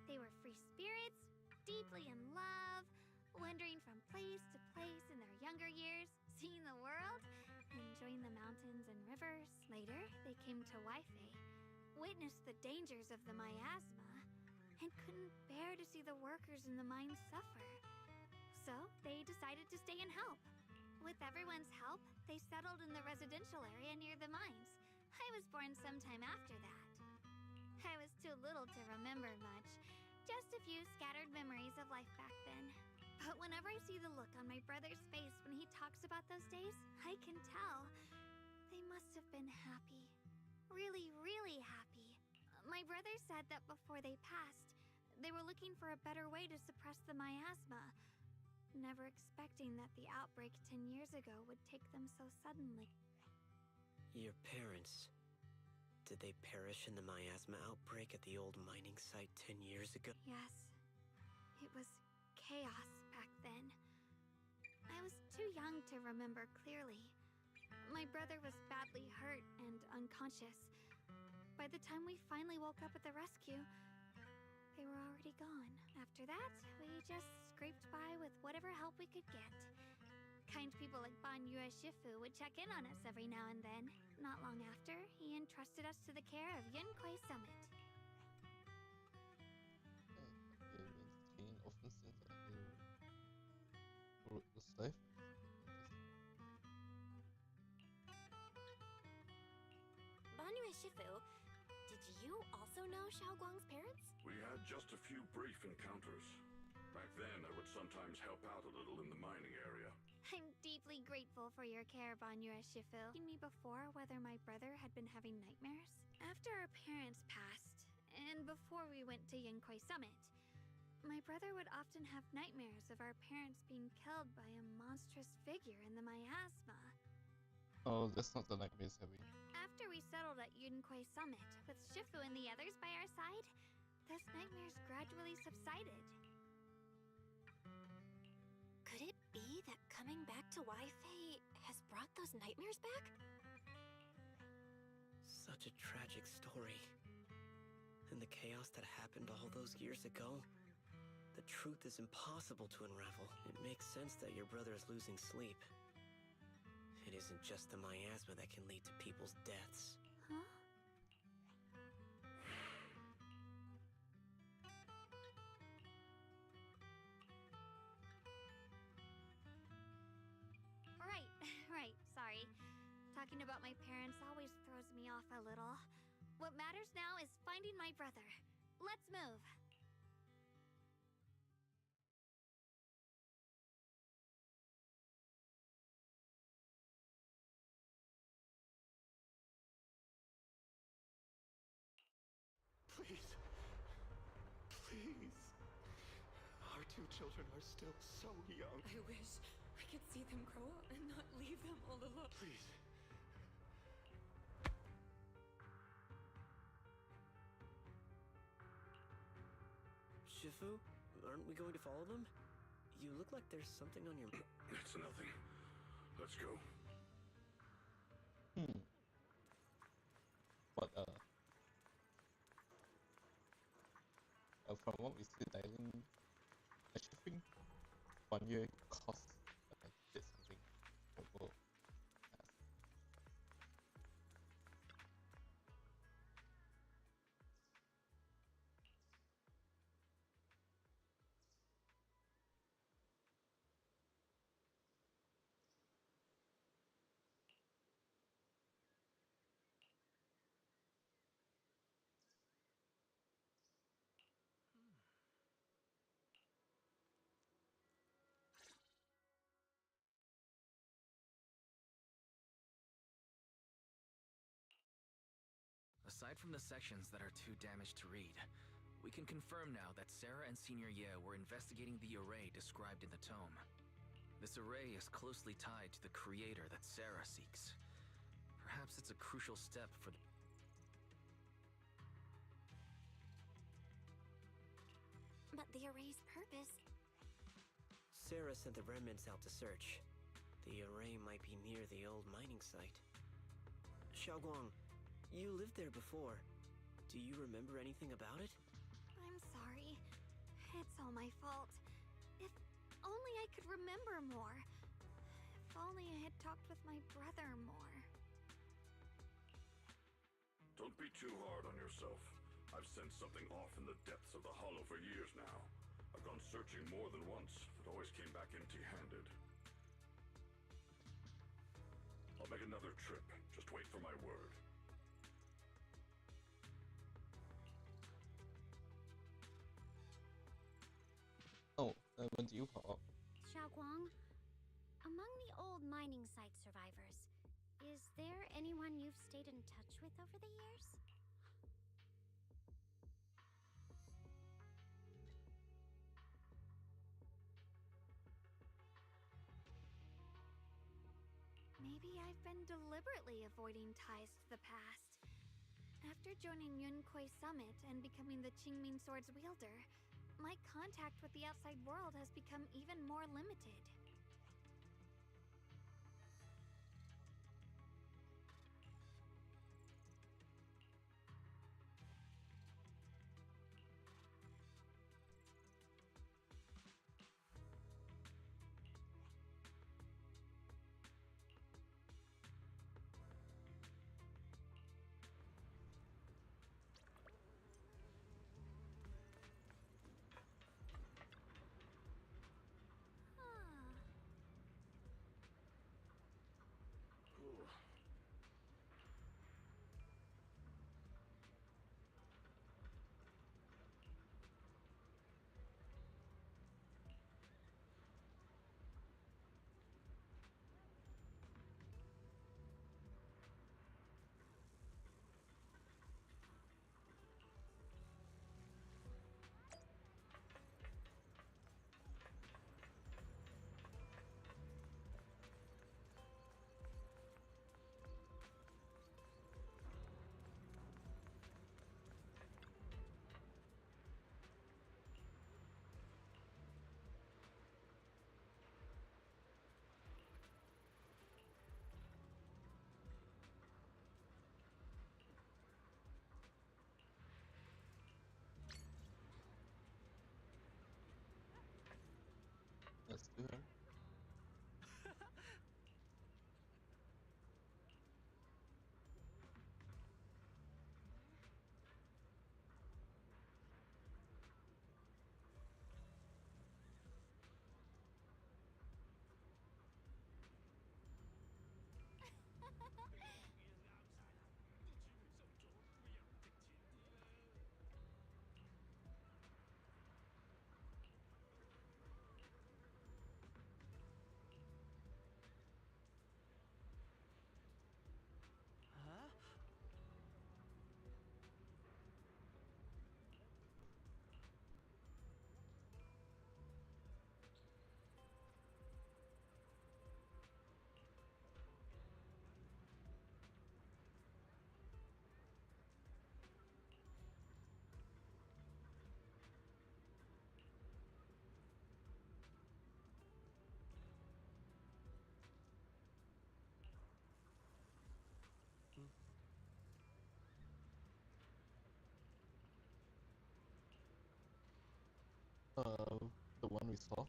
They were free spirits, deeply in love, wandering from place to place in their younger years, seeing the world, enjoying the mountains and rivers. Later, they came to Waifei, witnessed the dangers of the miasma, and couldn't bear to see the workers in the mines suffer. So, they decided to stay and help. With everyone's help, they settled in the residential area near the mines. I was born sometime after that. I was too little to remember much, just a few scattered memories of life back then. But whenever I see the look on my brother's face when he talks about those days, I can tell they must have been happy. Really, really happy. My brother said that before they passed, they were looking for a better way to suppress the miasma, never expecting that the outbreak 10 years ago would take them so suddenly. Your parents... Did they perish in the miasma outbreak at the old mining site 10 years ago? Yes. It was chaos back then. I was too young to remember clearly. My brother was badly hurt and unconscious. By the time we finally woke up at the rescue, they were already gone. After that, we just scraped by with whatever help we could get. Kind people like Ban Yue Shifu would check in on us every now and then. Not long after, he entrusted us to the care of Yunquei Summit. Often since was life. Ban Yue Shifu, did you also know Xiaoguang's parents? We had just a few brief encounters. Back then, I would sometimes help out a little in the mining area. I'm deeply grateful for your care, Banyura Shifu. Asking me before whether my brother had been having nightmares? After our parents passed, and before we went to Yinkoi Summit, my brother would often have nightmares of our parents being killed by a monstrous figure in the miasma. Oh, that's not the nightmares heavy. After we settled at Yinkoi Summit, with Shifu and the others by our side, those nightmares gradually subsided. Could it be that coming back to Wi-Fi has brought those nightmares back? Such a tragic story. And the chaos that happened all those years ago. The truth is impossible to unravel. It makes sense that your brother is losing sleep. It isn't just the miasma that can lead to people's deaths. Huh? Right, sorry. Talking about my parents always throws me off a little. What matters now is finding my brother. Let's move. Please. Please. Our two children are still so young. I wish I could see them grow up and not leave them all alone. Please. Shifu, aren't we going to follow them? You look like there's something on your... It's nothing. Let's go. But from what we see, I actually think 1 year cost did something horrible. Aside from the sections that are too damaged to read, we can confirm now that Sarah and Senior Ye were investigating the array described in the tome. This array is closely tied to the creator that Sarah seeks. Perhaps it's a crucial step for the... But the array's purpose... Sarah sent the remnants out to search. The array might be near the old mining site. Xiaoguang, you lived there before. Do you remember anything about it? I'm sorry. It's all my fault. If only I could remember more. If only I had talked with my brother more. Don't be too hard on yourself. I've sensed something off in the depths of the hollow for years now. I've gone searching more than once, but always came back empty-handed. I'll make another trip. Just wait for my word. Oh, when do you pop up? Xiaoguang, among the old mining site survivors, is there anyone you've stayed in touch with over the years? Maybe I've been deliberately avoiding ties to the past. After joining Yinkoi Summit and becoming the Qingming Sword's wielder, my contact with the outside world has become even more limited. to him. Huh? The one we saw.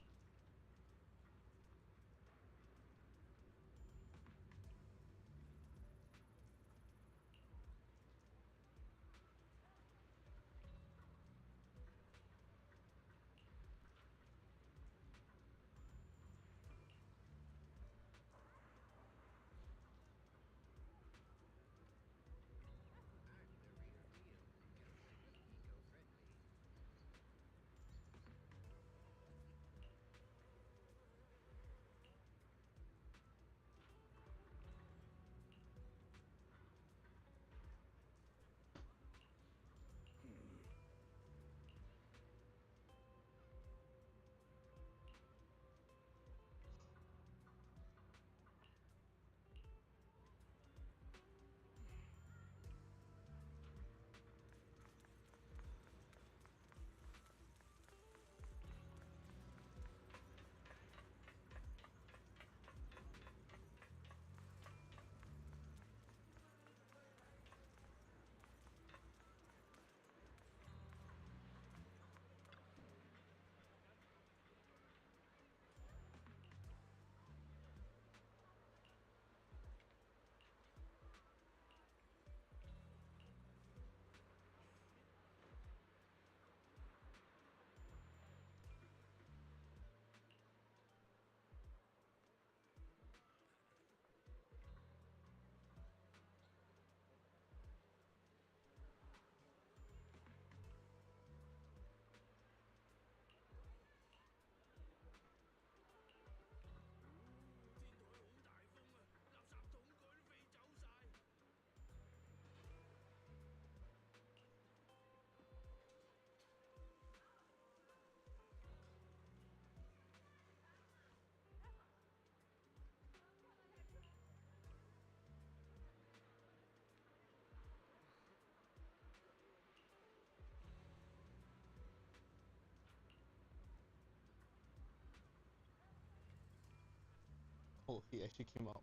Oh, he actually came out.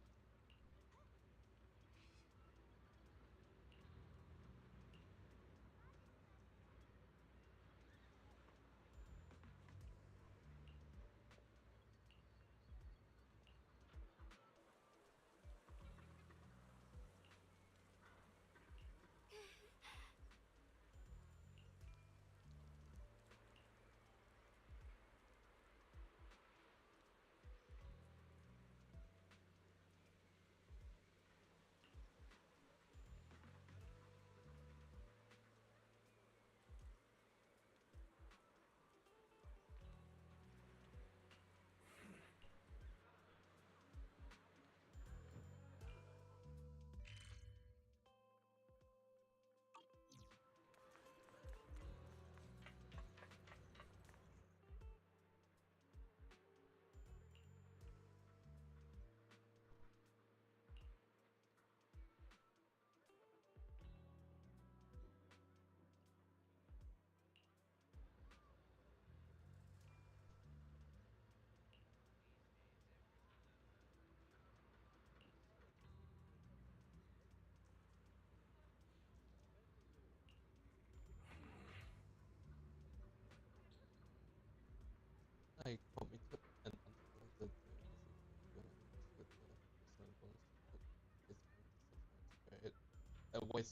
I committed an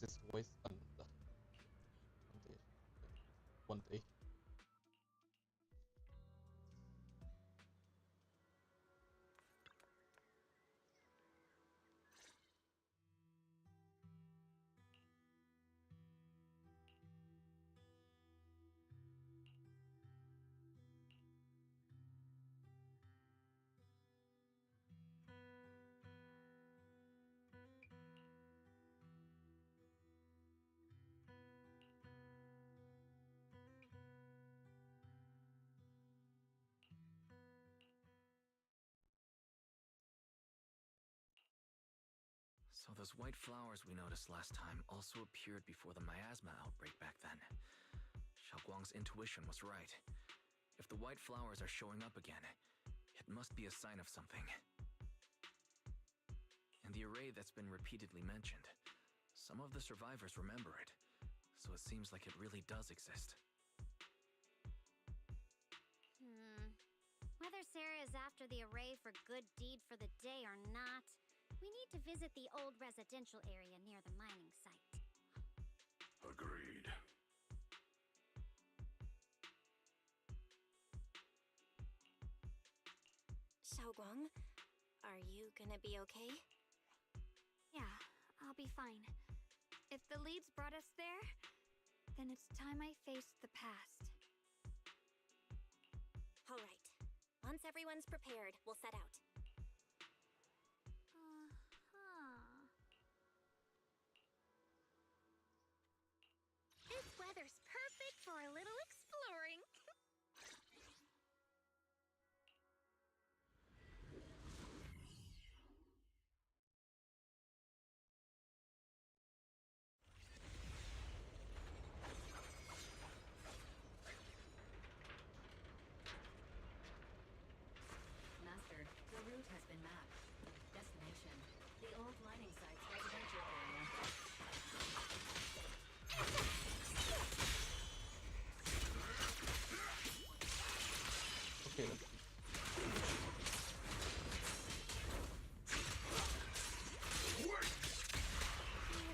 his voice one day. So those white flowers we noticed last time also appeared before the miasma outbreak back then. Xiaoguang's intuition was right. If the white flowers are showing up again, it must be a sign of something. And the array that's been repeatedly mentioned, some of the survivors remember it, so it seems like it really does exist. Whether Sarah is after the array for good deed for the day or not, we need to visit the old residential area near the mining site. Agreed. Xiaoguang, are you gonna be okay? Yeah, I'll be fine. If the leads brought us there, then it's time I faced the past. All right. Once everyone's prepared, we'll set out. This weather's perfect for a little exploring. Master, the route has been mapped. Destination, the old mining site's residential area. Okay, let's see. Where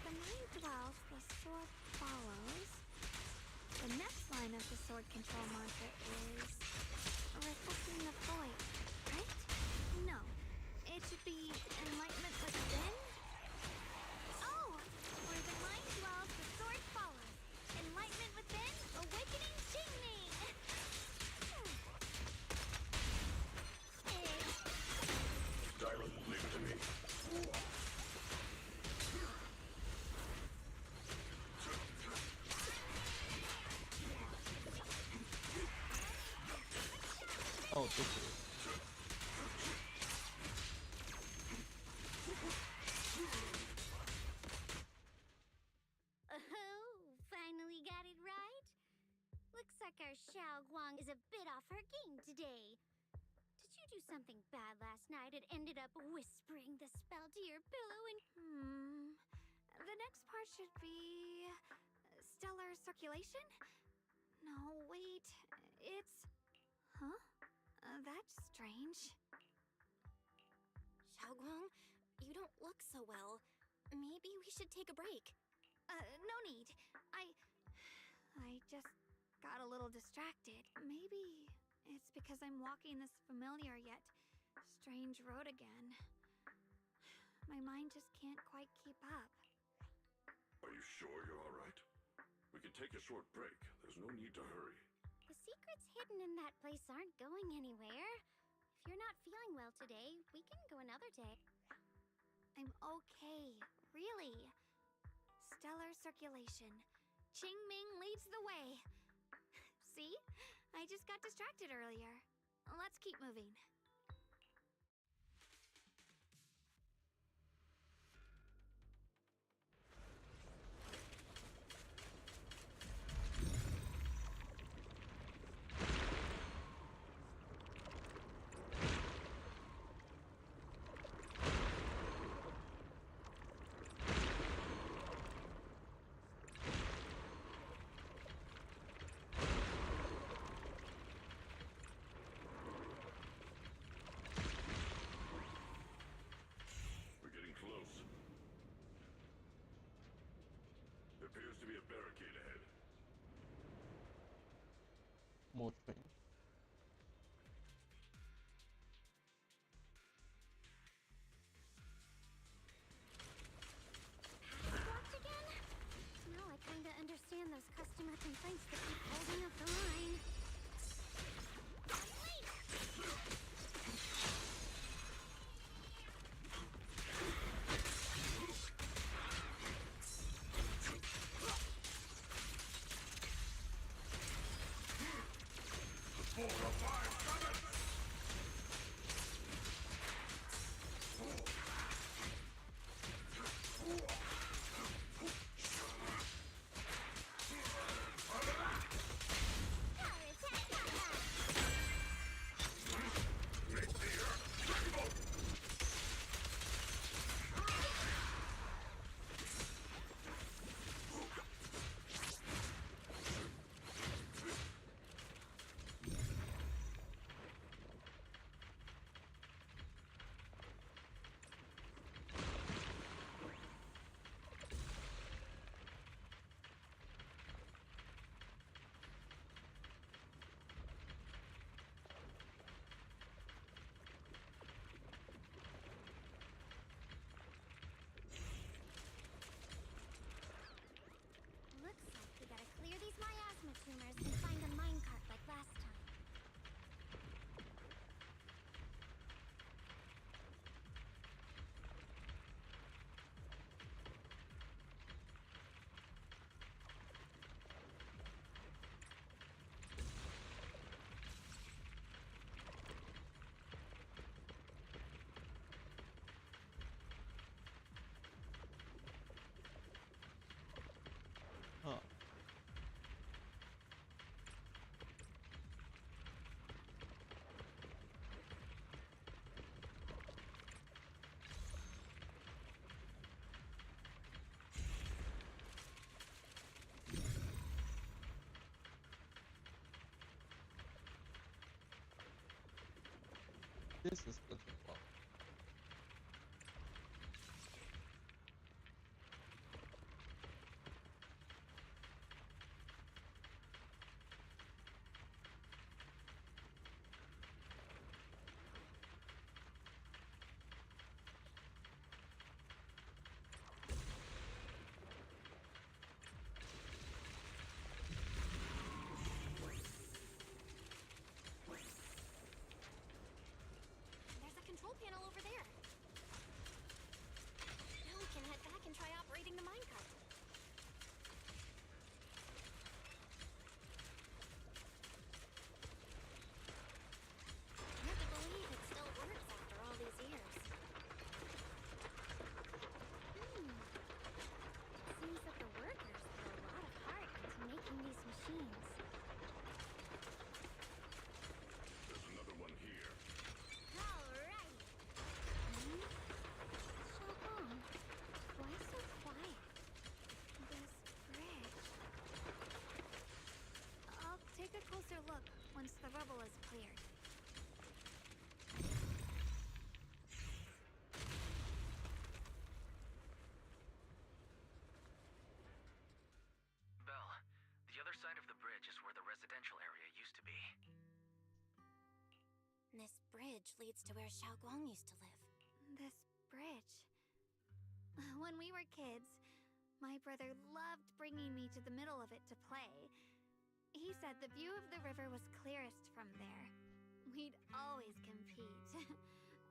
the mind dwells, the sword follows. The next line of the sword control mantra is reflecting the void, right? No, it should be enlightenment within. Oh, where the mind dwells, the sword follows. Enlightenment within, awakening Jingming. Dylan, leave it to me. Oh, this is. Oh, finally got it right? Looks like our Xiaoguang is a bit off her game today. Did you do something bad last night and ended up whispering the spell to your pillow and... The next part should be stellar circulation? No, wait. It's... Huh? That's strange. Xiaoguang, you don't look so well. Maybe we should take a break. No need. I just got a little distracted. Maybe it's because I'm walking this familiar yet strange road again. My mind just can't quite keep up. Are you sure you're all right? We can take a short break. There's no need to hurry. The secrets hidden in that place aren't going anywhere. If you're not feeling well today, we can go another day. I'm okay, really. Stellar circulation. Qingming leads the way. See? I just got distracted earlier. Let's keep moving. more train. Blocked again? Now I kinda understand those customer complaints that keep holding up the line. Looks like we gotta clear these miasma tumors and find a minecart like last time. Huh. This is glitching well. There's a control panel over there. Now we can head back and try operating the minecart. Hard to believe it still works after all these years. Seems that the workers put a lot of heart into making these machines. There's another one here. Alright. Xiaogong, why so quiet? This bridge. I'll take a closer look once the rubble is cleared. Belle, the other side of the bridge is where the residential area used to be. This bridge leads to where Xiaoguang used to live. This bridge. When we were kids, my brother loved bringing me to the middle of it to play. He said the view of the river was clearest from there. We'd always compete.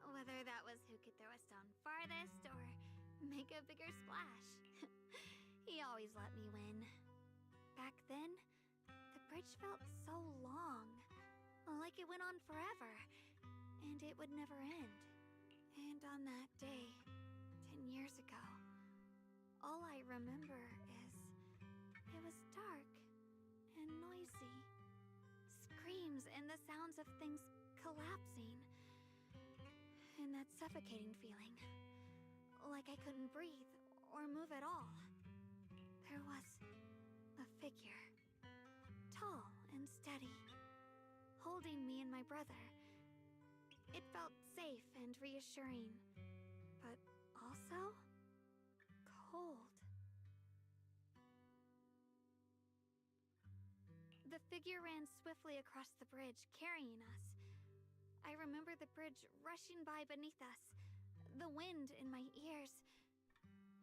Whether that was who could throw a stone farthest or make a bigger splash. He always let me win. Back then, the bridge felt so long. Like it went on forever. And it would never end. And on that day, 10 years ago, all I remember is it was dark and noisy. Screams and the sounds of things collapsing. And that suffocating feeling. Like I couldn't breathe or move at all. There was a figure. Tall and steady. Holding me and my brother. It felt safe and reassuring. But also cold. The The figure ran swiftly across the bridge, carrying us. I remember the bridge rushing by beneath us, the wind in my ears,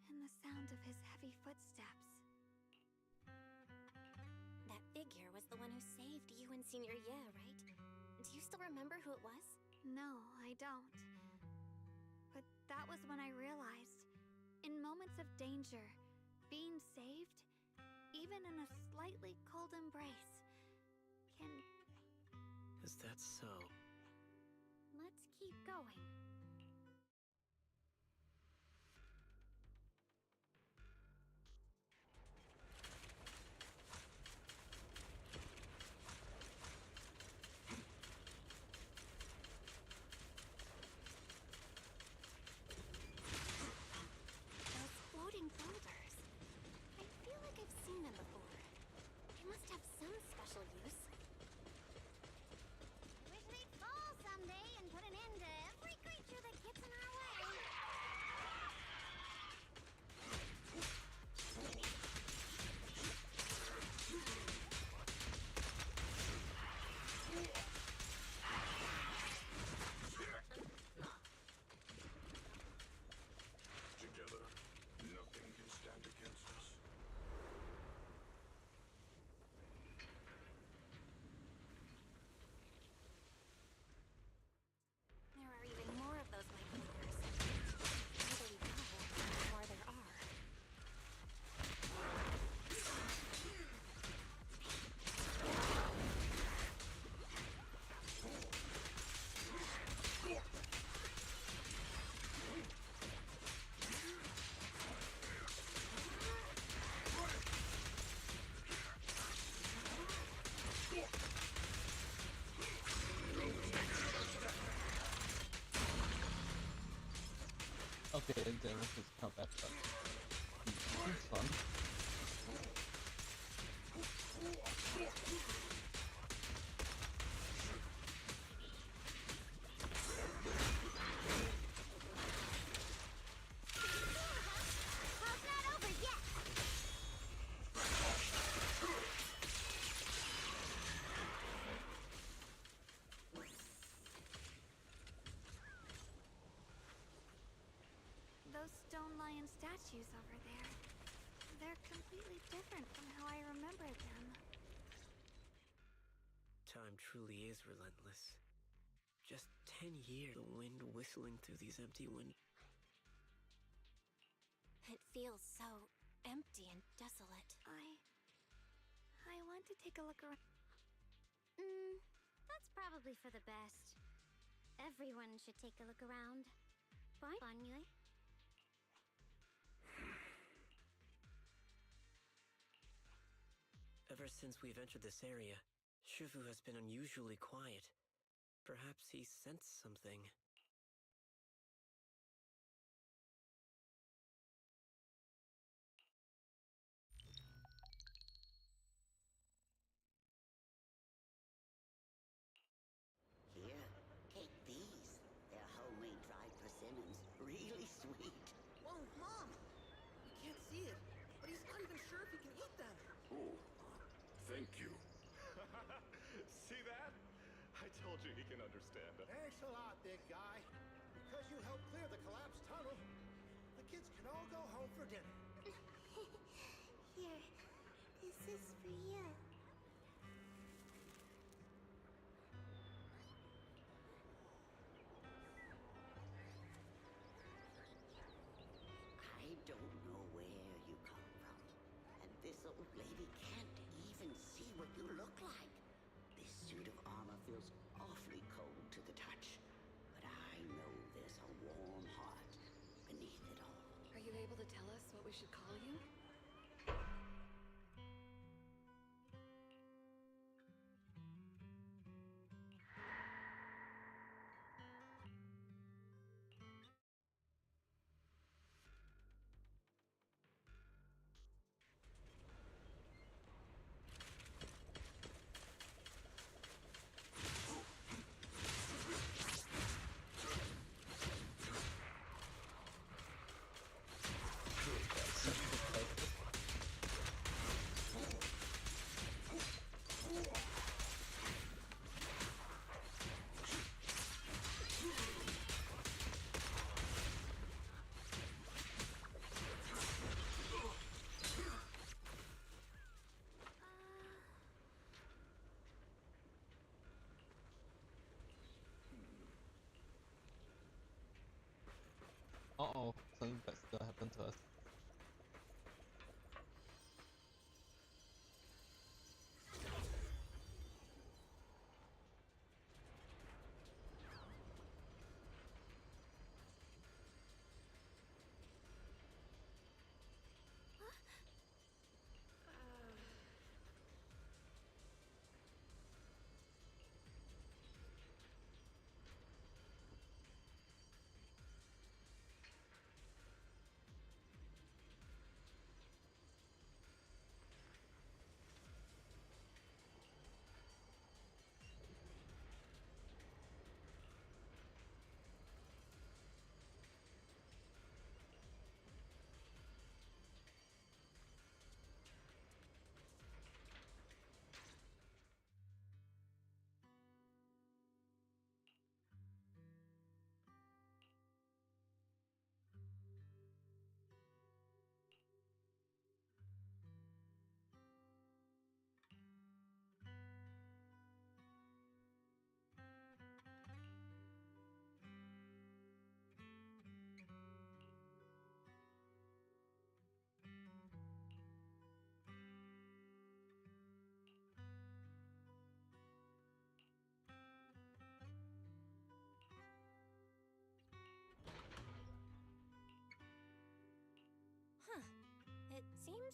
and the sound of his heavy footsteps. That figure was the one who saved you and Senior Ye, right? Do you still remember who it was? No, I don't. But that was when I realized, in moments of danger, being saved, even in a slightly cold embrace, can... Is that so? Let's keep going. Those floating boulders. I feel like I've seen them before. They must have some special use. Wish they'd fall someday and put an end to every creature that gets in our way. Together, nothing can stand against us. There are even more of those mighty boulders. The further we go, the more there are. Okay, there was this combat, but it's fun. How's not over yet? Those stone lion statues over there, they're completely different from how I remembered them. Time truly is relentless. Just 10 years, the wind whistling through these empty It feels so empty and desolate. I want to take a look around. That's probably for the best. Everyone should take a look around. Bye, Banyue. Ever since we've entered this area, Shifu has been unusually quiet. Perhaps he sensed something. Here, take these. They're homemade dried persimmons. Really sweet. Whoa, Mom! You can't see it, but he's not even sure if he can eat them. Oh, thank you. See that? I told you he can understand. Thanks a lot, big guy. Because you helped clear the collapsed tunnel, the kids can all go home for dinner. Here, this is for you. I don't know where you come from. And this old lady can't even see what you look like. This suit of armor feels awfully cold to the touch. But I know there's a warm heart beneath it all. Are you able to tell us what we should call you?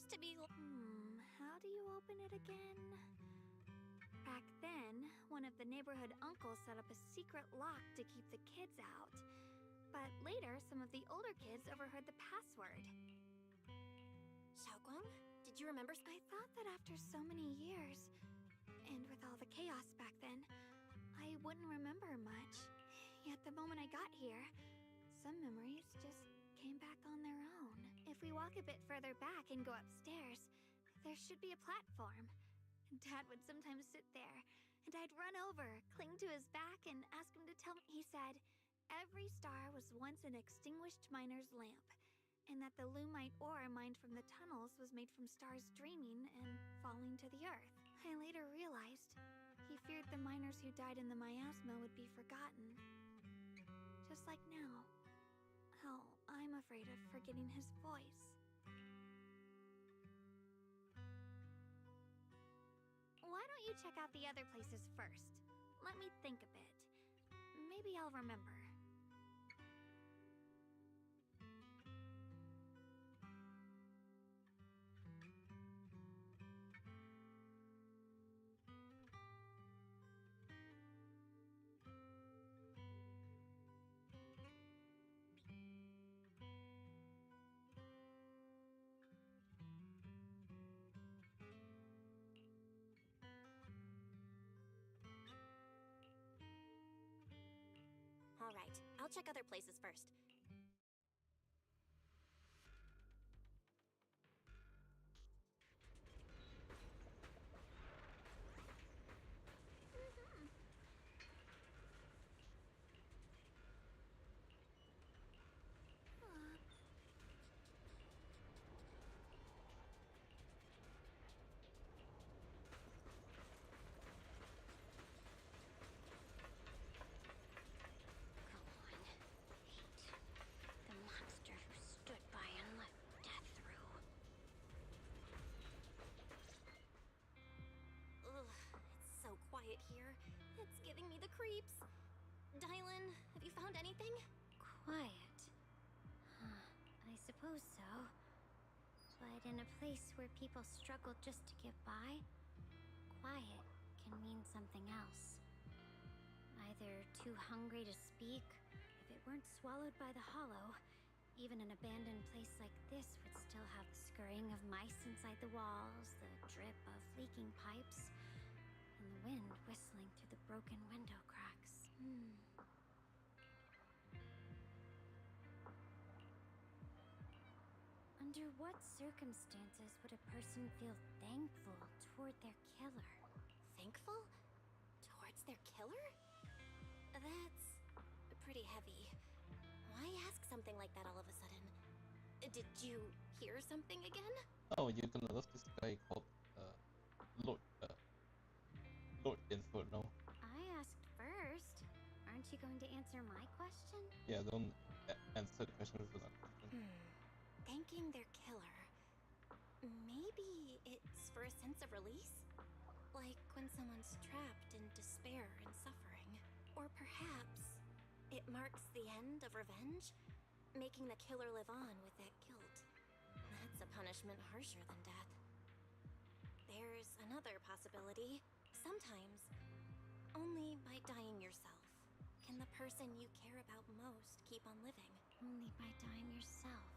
seems to be. How do you open it again? Back then, one of the neighborhood uncles set up a secret lock to keep the kids out. But later, some of the older kids overheard the password. Xiaoguang, did you remember? I thought that after so many years, and with all the chaos back then, I wouldn't remember much. Yet the moment I got here, some memories just came back on their own. If we walk a bit further back and go upstairs, there should be a platform. Dad would sometimes sit there, and I'd run over, cling to his back, and ask him to tell me. He said, every star was once an extinguished miner's lamp, and that the lumite ore mined from the tunnels was made from stars dreaming and falling to the earth. I later realized he feared the miners who died in the miasma would be forgotten. Just like now. Hell, I'm afraid of forgetting his voice. Why don't you check out the other places first? Let me think a bit. Maybe I'll remember. All right, I'll check other places first. The monster who stood by and let death through. Ugh, it's so quiet here. It's giving me the creeps. Dylan, have you found anything? Quiet. I suppose so. But in a place where people struggle just to get by, quiet can mean something else. Either too hungry to speak. If it weren't swallowed by the hollow, even an abandoned place like this would still have the scurrying of mice inside the walls, the drip of leaking pipes, and the wind whistling through the broken window cracks. Under what circumstances would a person feel thankful toward their killer? Thankful? Towards their killer? That's pretty heavy. Why ask something like that all of a sudden? Did you hear something again? Oh, you're gonna love this guy called Lord Lord Inferno. I asked first. Aren't you going to answer my question? Yeah, don't answer the question with that question. Thanking their killer. Maybe it's for a sense of release? Like when someone's trapped in despair and suffering. Or perhaps it marks the end of revenge, making the killer live on with that guilt. That's a punishment harsher than death. There's another possibility. Sometimes, only by dying yourself can the person you care about most keep on living. Only by dying yourself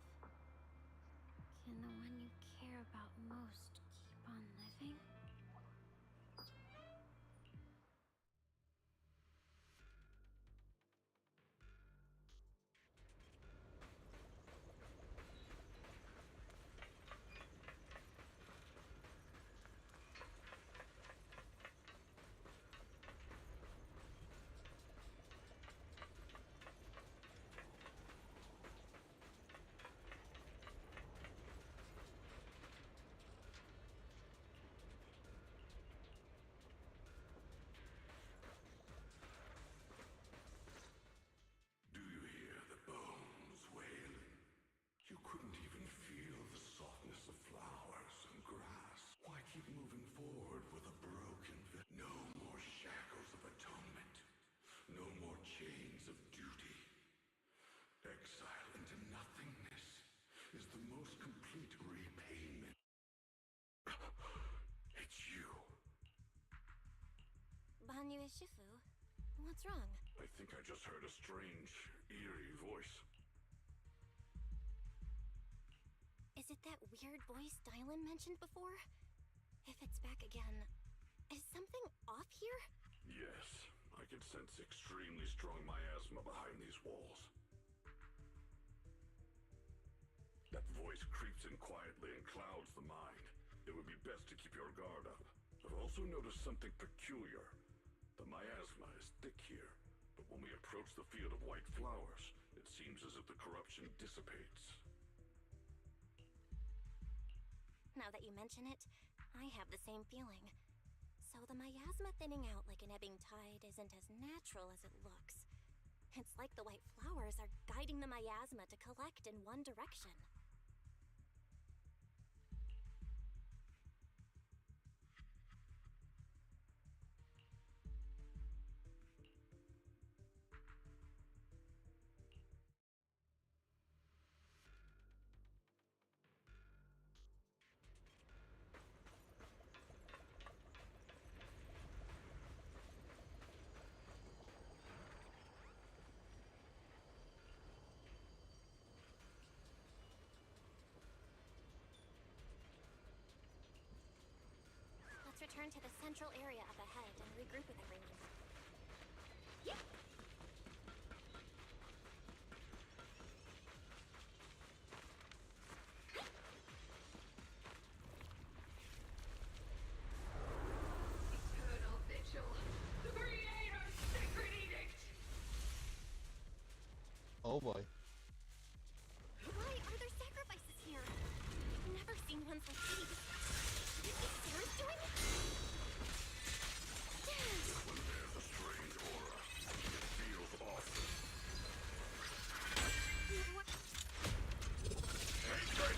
can the one you care about most keep on living? on you is Shifu. What's wrong? I think I just heard a strange, eerie voice. Is it that weird voice Dylan mentioned before? If it's back again, is something off here? Yes, I can sense extremely strong miasma behind these walls. That voice creeps in quietly and clouds the mind. It would be best to keep your guard up. I've also noticed something peculiar. The miasma is thick here, but when we approach the field of white flowers, it seems as if the corruption dissipates. Now that you mention it, I have the same feeling. So the miasma thinning out like an ebbing tide isn't as natural as it looks. It's like the white flowers are guiding the miasma to collect in one direction. Let's return to the central area up ahead and regroup with everyone. Yep. Eternal Vigil, the Creator's sacred edict! Oh boy. Why are there sacrifices here? I've never seen ones like these. Is this Sarah's doing? When there's a strange aura, it feels off. What? Hatred!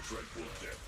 Dreadful death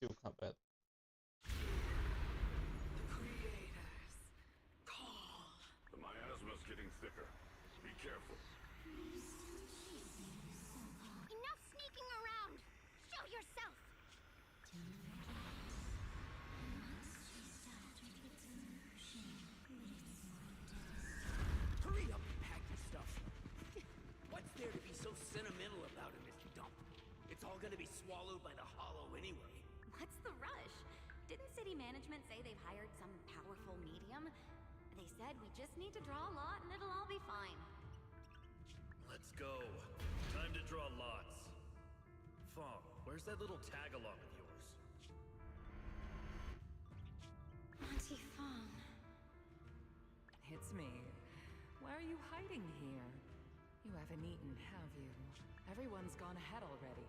field combat. Creators, call. The miasma's getting thicker. Be careful. Enough sneaking around! Show yourself! Hurry up and pack your stuff. What's there to be so sentimental about in this dump? It's all gonna be swallowed by the hollow anyway. What's the rush? Didn't city management say they've hired some powerful medium? They said we just need to draw a lot and it'll all be fine. Let's go. Time to draw lots. Fong, where's that little tag-along of yours? Auntie Fong. It's me. Why are you hiding here? You haven't eaten, have you? Everyone's gone ahead already.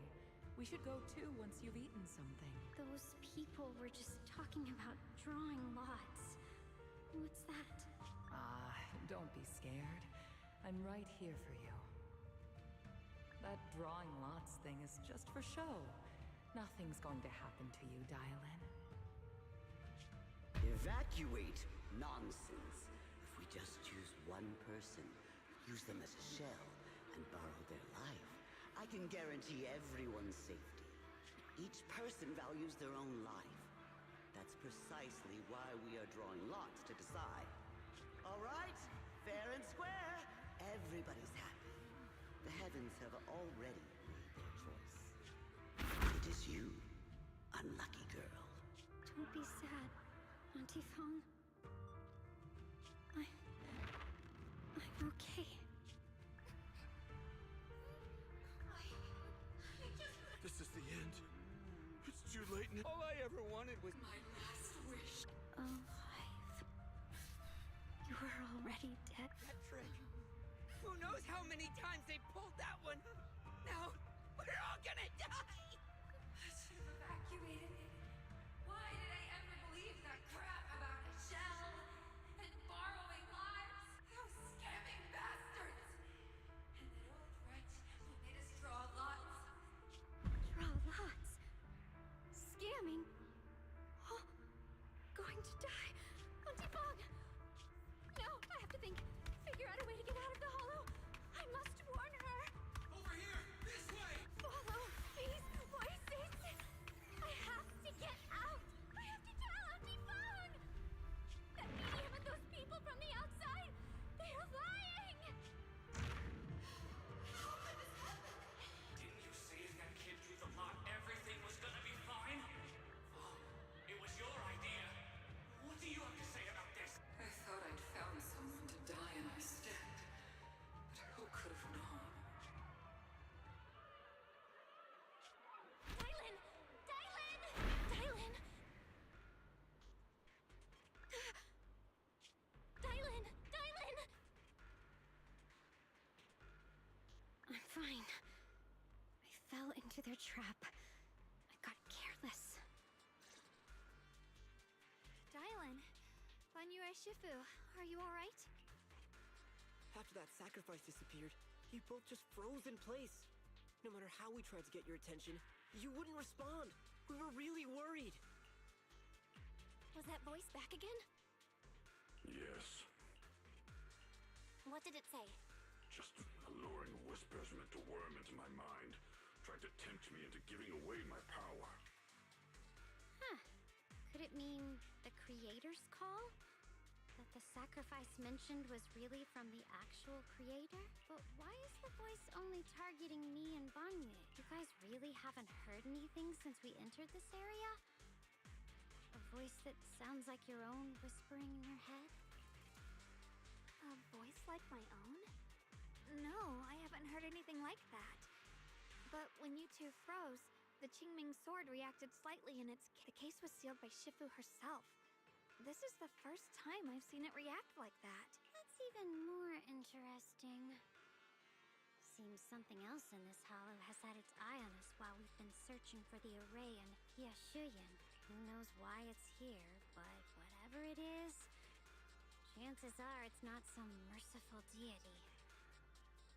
We should go too once you've eaten something. Those people were just talking about drawing lots. What's that? Don't be scared. I'm right here for you. That drawing lots thing is just for show. Nothing's going to happen to you, Dial-In. Evacuate? Nonsense. If we just choose one person, use them as a shell, and borrow their life, I can guarantee everyone's safety. Each person values their own life. That's precisely why we are drawing lots to decide. All right, fair and square. Everybody's happy. The heavens have already made their choice. It is you, unlucky girl. Don't be sad, Auntie Fong. I'm okay. This is the end. It's too late now. All I ever wanted was My last wish. Alive. You were already dead. that trick. Who knows how many times they pulled that one? Now, we're all gonna die! I should have evacuated. Why did I ever believe that crap about a shell and borrowing lives? Those scamming bastards! And that old wretch who made us draw lots. Draw lots. Scamming. Oh, going to die. Auntie Fong! No, I have to think. Figure out a way to get out of the hollow. I must warn her. Over here! This way! Follow these voices. I have to get out. I have to tell Auntie Fong. That medium and those people from the outside, they are lying. How could this happen? Didn't you say if that kid drew the lot, everything was gonna be fine? Oh, it was your idea. What do you have to say about this? I thought I'd found someone to die in my stead. But who could have known? Dylan! Dylan! Dylan! Dylan! Dylan! I'm fine. I fell into their trap. I got careless. Dylan, Banyu Shifu, are you alright? After that sacrifice disappeared, you both just froze in place. No matter how we tried to get your attention, you wouldn't respond. We were really worried. Was that voice back again? Yes. What did it say? Just alluring whispers meant to worm into my mind. Tried to tempt me into giving away my power. Huh. Could it mean the creator's call? That the sacrifice mentioned was really from the actual creator? But why is the voice only targeting me and Banyu? You guys really haven't heard anything since we entered this area? A voice that sounds like your own whispering in your head? A voice like my own? No, I haven't heard anything like that. But when you two froze, the Qingming sword reacted slightly and the case was sealed by Shifu herself. This is the first time I've seen it react like that. That's even more interesting. Seems something else in this hollow has had its eye on us while we've been searching for the array in Yashuyan. Who knows why it's here, but whatever it is, chances are it's not some merciful deity.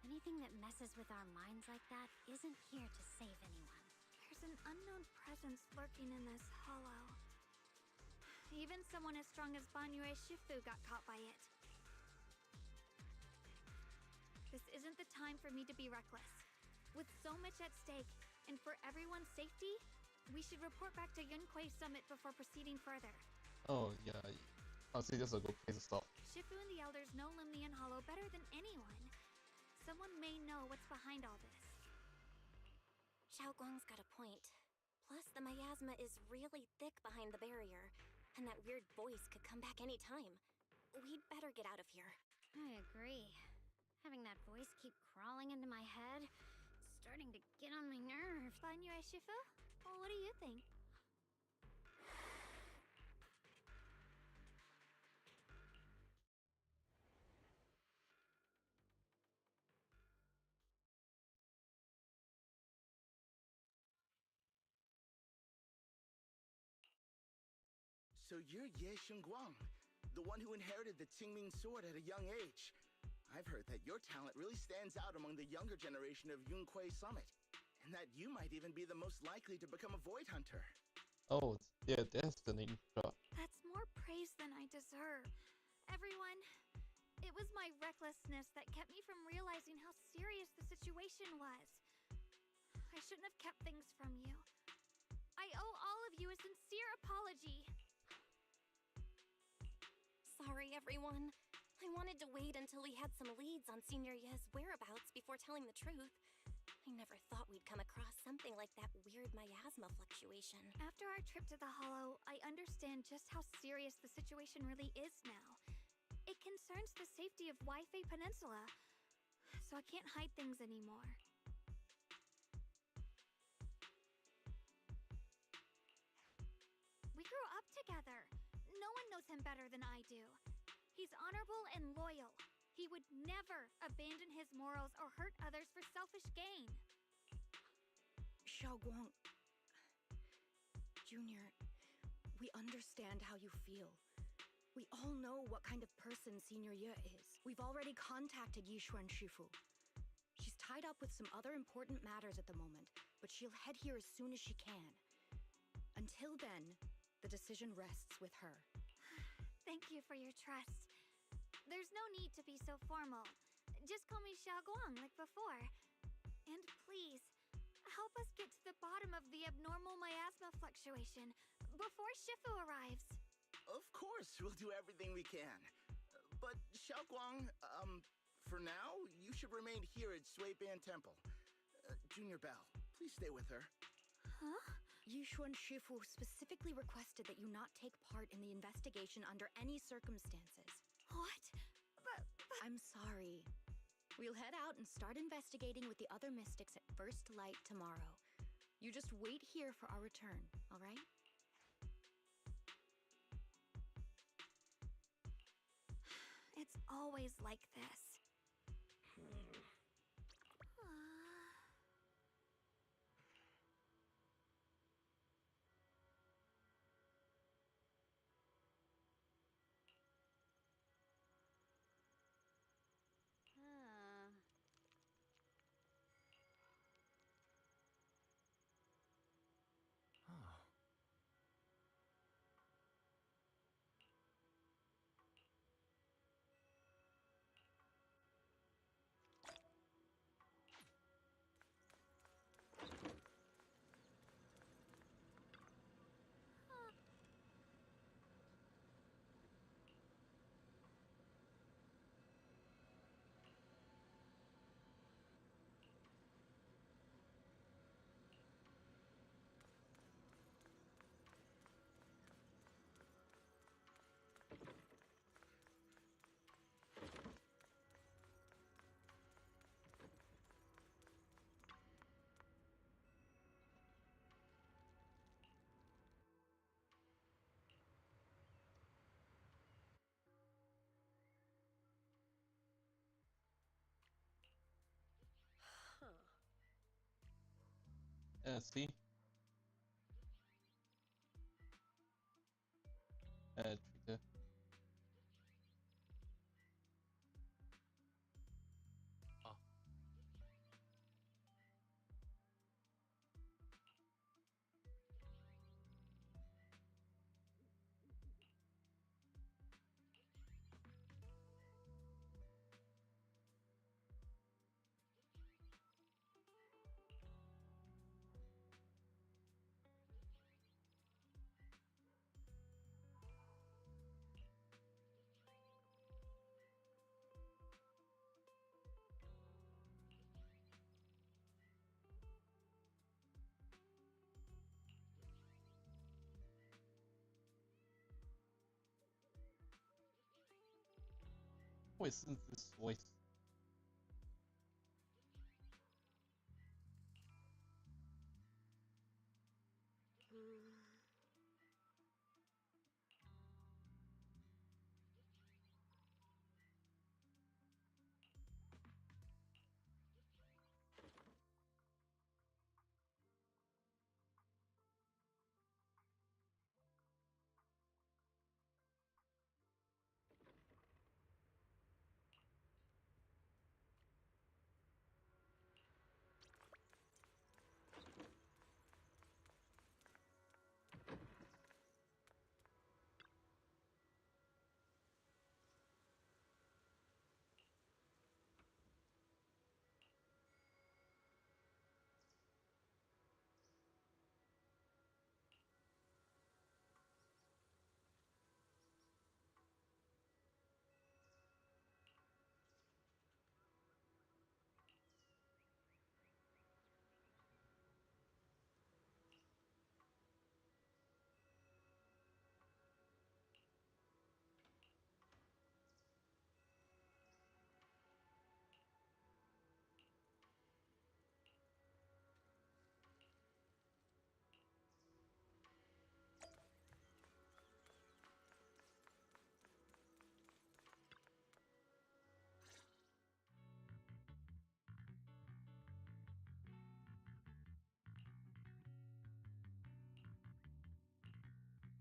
Anything that messes with our minds like that isn't here to save anyone. There's an unknown presence lurking in this hollow. Even someone as strong as Banyue Shifu got caught by it. This isn't the time for me to be reckless. With so much at stake, and for everyone's safety, we should report back to Yunquei Summit before proceeding further. Oh yeah, I'll say that's a good place to stop. Shifu and the elders know Limnian Hollow better than anyone. Someone may know what's behind all this. Xiaoguang's got a point. Plus, the miasma is really thick behind the barrier, and that weird voice could come back any time. We'd better get out of here. I agree. Having that voice keep crawling into my head, it's starting to get on my nerves. Banyue Shifu? Well, what do you think? So you're Ye Shengguang, the one who inherited the Qingming sword at a young age. I've heard that your talent really stands out among the younger generation of Yunquei Summit, and that you might even be the most likely to become a void hunter. Oh, yeah, that's the name drop. That's more praise than I deserve. Everyone, it was my recklessness that kept me from realizing how serious the situation was. I shouldn't have kept things from you. I owe all of you a sincere apology. Sorry, everyone. I wanted to wait until we had some leads on Senior Ye's whereabouts before telling the truth. I never thought we'd come across something like that weird miasma fluctuation. After our trip to the Hollow, I understand just how serious the situation really is now. It concerns the safety of Waifei Peninsula, so I can't hide things anymore. We grew up together. No one knows him better than I do. He's honorable and loyal. He would never abandon his morals or hurt others for selfish gain. Xiaoguang... Junior, we understand how you feel. We all know what kind of person Senior Ye is. We've already contacted Yishuan Shifu. She's tied up with some other important matters at the moment, but she'll head here as soon as she can. Until then, the decision rests with her. Thank you for your trust. There's no need to be so formal. Just call me Xiaoguang like before. And please, help us get to the bottom of the abnormal miasma fluctuation before Shifu arrives. Of course, we'll do everything we can. But Xiaoguang, for now, you should remain here at Suiban Temple. Junior Bell, please stay with her. Huh? Yishuan Shifu specifically requested that you not take part in the investigation under any circumstances. What? But... I'm sorry. We'll head out and start investigating with the other mystics at first light tomorrow. You just wait here for our return, all right? It's always like this. See? Trigger. always in this voice.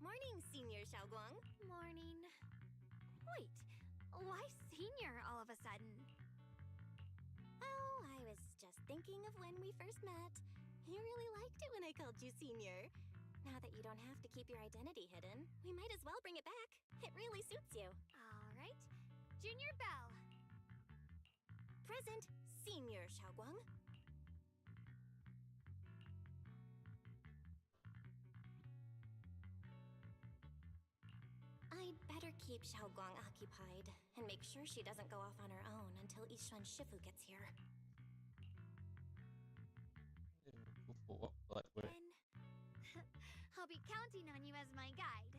Morning, Senior Xiaoguang. Morning. Wait, why senior all of a sudden? Oh, I was just thinking of when we first met. You really liked it when I called you Senior. Now that you don't have to keep your identity hidden, we might as well bring it back. It really suits you. All right. Junior Bell. Present, Senior Xiaoguang. I'd better keep Xiaoguang occupied and make sure she doesn't go off on her own until Yishuan Shifu gets here. For what? Like where? Then I'll be counting on you as my guide.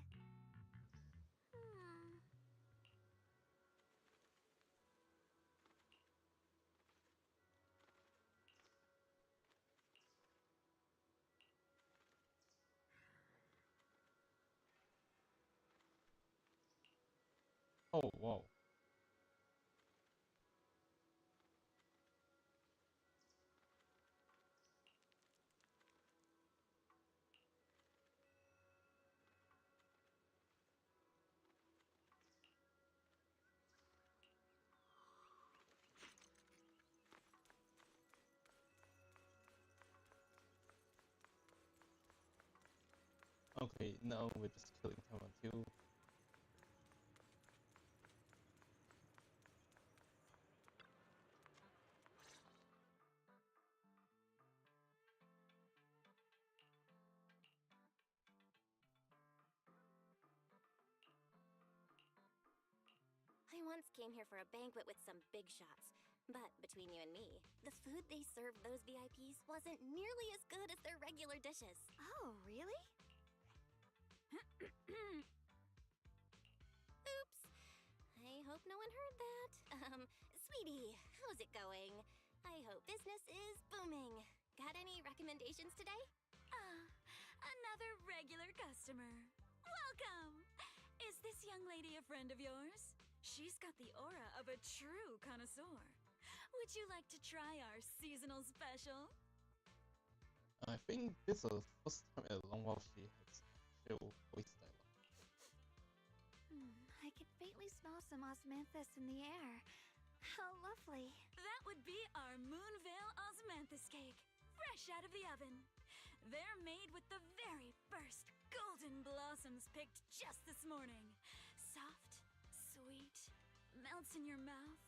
Oh wow. Okay, now we're just killing time until I once came here for a banquet with some big shots. But between you and me, the food they served those VIPs wasn't nearly as good as their regular dishes. Oh, really? Oops. I hope no one heard that. Sweetie, how's it going? I hope business is booming. Got any recommendations today? Another regular customer. Welcome! Is this young lady a friend of yours? She's got the aura of a true connoisseur. Would you like to try our seasonal special? I think this is the first time in a long while she has actual voice dialogue. I can faintly smell some osmanthus in the air. How lovely. That would be our Moonvale Osmanthus cake, fresh out of the oven. They're made with the very first golden blossoms picked just this morning. Soft, sweet, melts in your mouth.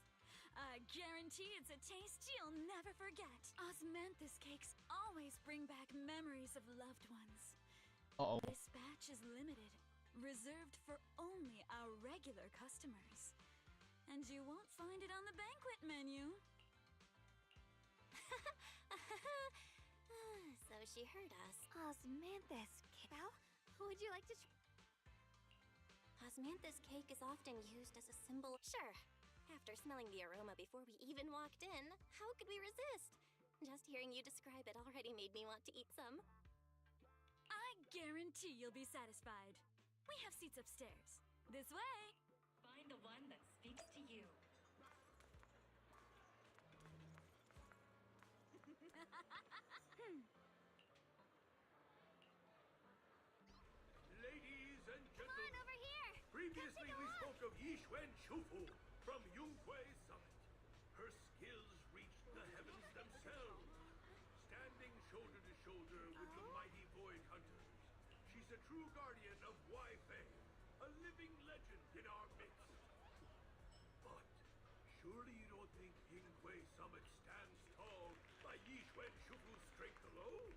I guarantee it's a taste you'll never forget. Osmanthus cakes always bring back memories of loved ones. Uh-oh. This batch is limited, reserved for only our regular customers. And you won't find it on the banquet menu. So she heard us. Osmanthus cake. Well, would you like to Osmanthus cake is often used as a symbol. Sure. After smelling the aroma before we even walked in, how could we resist? Just hearing you describe it already made me want to eat some. I guarantee you'll be satisfied. We have seats upstairs. This way. Find the one that speaks to you. Ladies and Come on, gentlemen, over here! previously we spoke of Yixuan Shufu from Yunkwei Summit. Her skills reached the heavens themselves, standing shoulder to shoulder with the mighty Void Hunters. She's a true guardian of Wi-Fei, a living legend in our midst. But surely you don't think Yunkwei Summit stands tall by Yixuan Shufu's strength alone?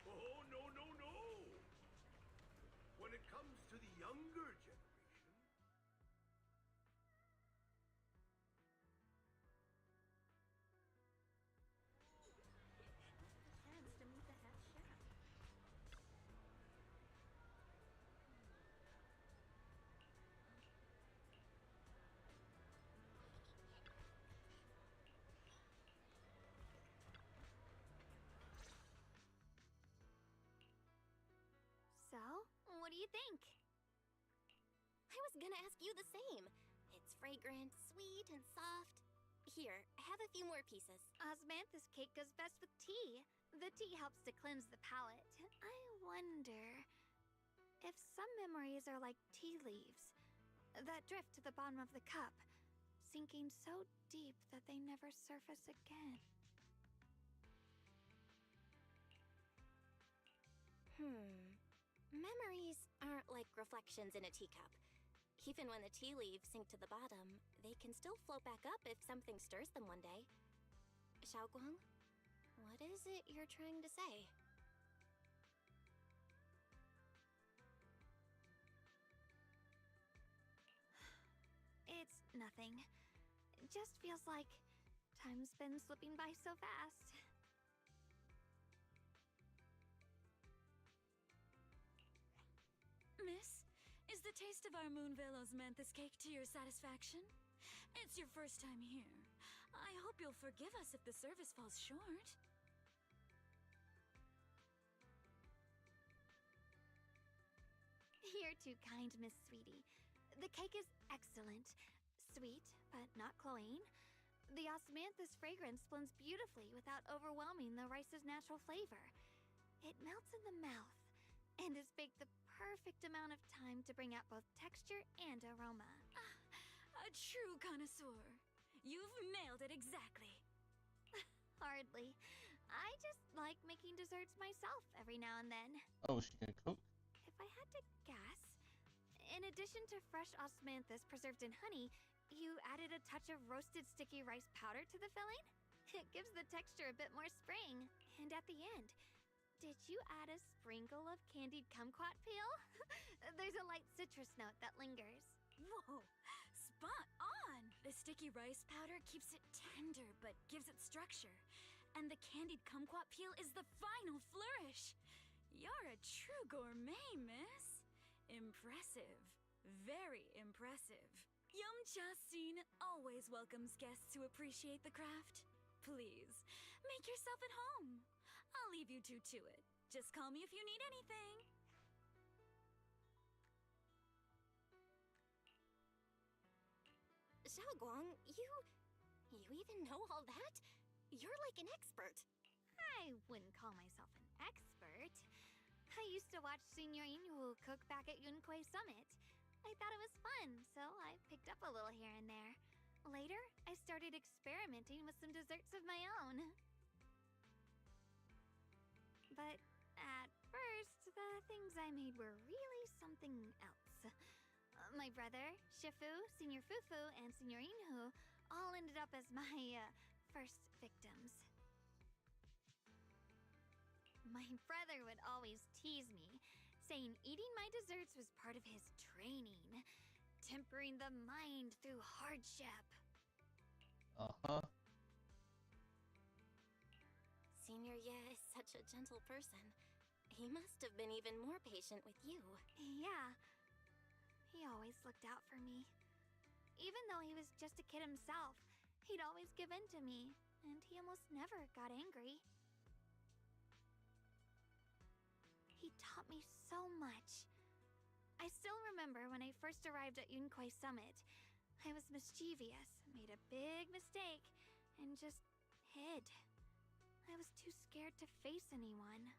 Oh, no, no, no! When it comes to the younger generation... Chance to meet the head chef. So, what do you think? I was gonna ask you the same. It's fragrant, sweet, and soft. Here, have a few more pieces. Osmanthus cake goes best with tea. The tea helps to cleanse the palate. I wonder if some memories are like tea leaves that drift to the bottom of the cup, sinking so deep that they never surface again. Memories aren't like reflections in a teacup. Even when the tea leaves sink to the bottom, they can still float back up if something stirs them one day. Xiaoguang, what is it you're trying to say? It's nothing. It just feels like time's been slipping by so fast. Miss, is the taste of our Moonvale Osmanthus cake to your satisfaction? It's your first time here. I hope you'll forgive us if the service falls short. You're too kind, Miss Sweetie. The cake is excellent. Sweet, but not cloying. The osmanthus fragrance blends beautifully without overwhelming the rice's natural flavor. It melts in the mouth and is baked the perfect amount of time to bring out both texture and aroma. A true connoisseur. You've nailed it exactly. Hardly. I just like making desserts myself every now and then. Oh, she can cook? If I had to guess, in addition to fresh osmanthus preserved in honey, you added a touch of roasted sticky rice powder to the filling? It gives the texture a bit more spring. And at the end, did you add a sprinkle of candied kumquat peel? There's a light citrus note that lingers. Whoa, spot on! The sticky rice powder keeps it tender but gives it structure. And the candied kumquat peel is the final flourish. You're a true gourmet, miss. Impressive. Very impressive. Yum-cha scene always welcomes guests who appreciate the craft. Please, make yourself at home. I'll leave you two to it. Just call me if you need anything. Xiaoguang, you even know all that? You're like an expert. I wouldn't call myself an expert. I used to watch Senior Inhu cook back at Yunkwei Summit. I thought it was fun, so I picked up a little here and there. Later, I started experimenting with some desserts of my own. But at first, the things I made were really something else. My brother, Shifu, Senior Fufu, and Senior Inhu all ended up as my first victims. My brother would always tease me, saying eating my desserts was part of his training, tempering the mind through hardship. Uh-huh. Senior Ye is such a gentle person. He must have been even more patient with you. Yeah. He always looked out for me. Even though he was just a kid himself, he'd always give in to me, and he almost never got angry. He taught me so much. I still remember when I first arrived at Yunquai Summit. I was mischievous, made a big mistake, and just hid. I was too scared to face anyone.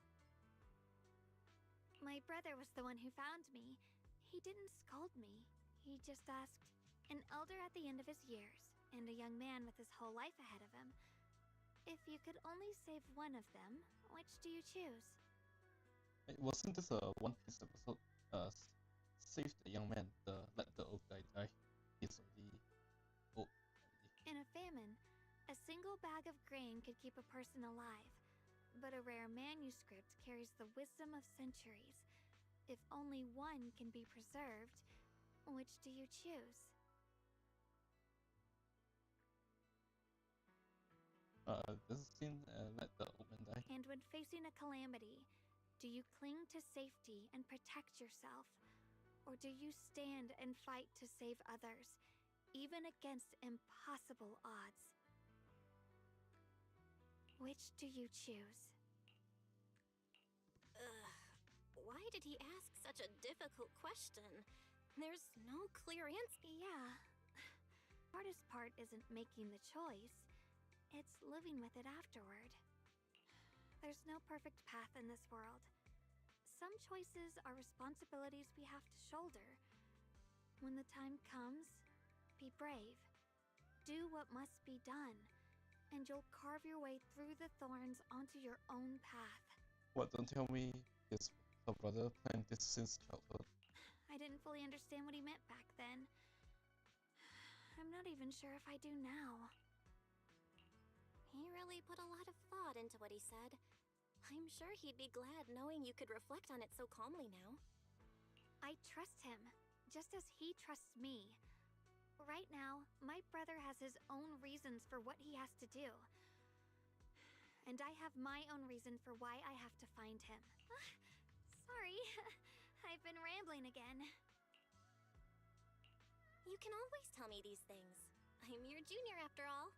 My brother was the one who found me. He didn't scold me. He just asked, an elder at the end of his years, and a young man with his whole life ahead of him, if you could only save one of them, which do you choose? Wasn't this a One Piece episode? Save the young man, let the old guy die. He's already old. In a famine, a single bag of grain could keep a person alive, but a rare manuscript carries the wisdom of centuries. If only one can be preserved, which do you choose? This scene, let the old man die. And when facing a calamity, do you cling to safety and protect yourself? Or do you stand and fight to save others, even against impossible odds? Which do you choose? Why did he ask such a difficult question? There's no clear answer. Yeah. Hardest part isn't making the choice. It's living with it afterward. There's no perfect path in this world. Some choices are responsibilities we have to shoulder. When the time comes, be brave. Do what must be done, and you'll carve your way through the thorns onto your own path. What, don't tell me her brother planned this since childhood. I didn't fully understand what he meant back then. I'm not even sure if I do now. He really put a lot of thought into what he said. I'm sure he'd be glad knowing you could reflect on it so calmly now. I trust him, just as he trusts me. Right now, my brother has his own reasons for what he has to do. And I have my own reason for why I have to find him. Sorry, I've been rambling again. You can always tell me these things. I'm your junior after all.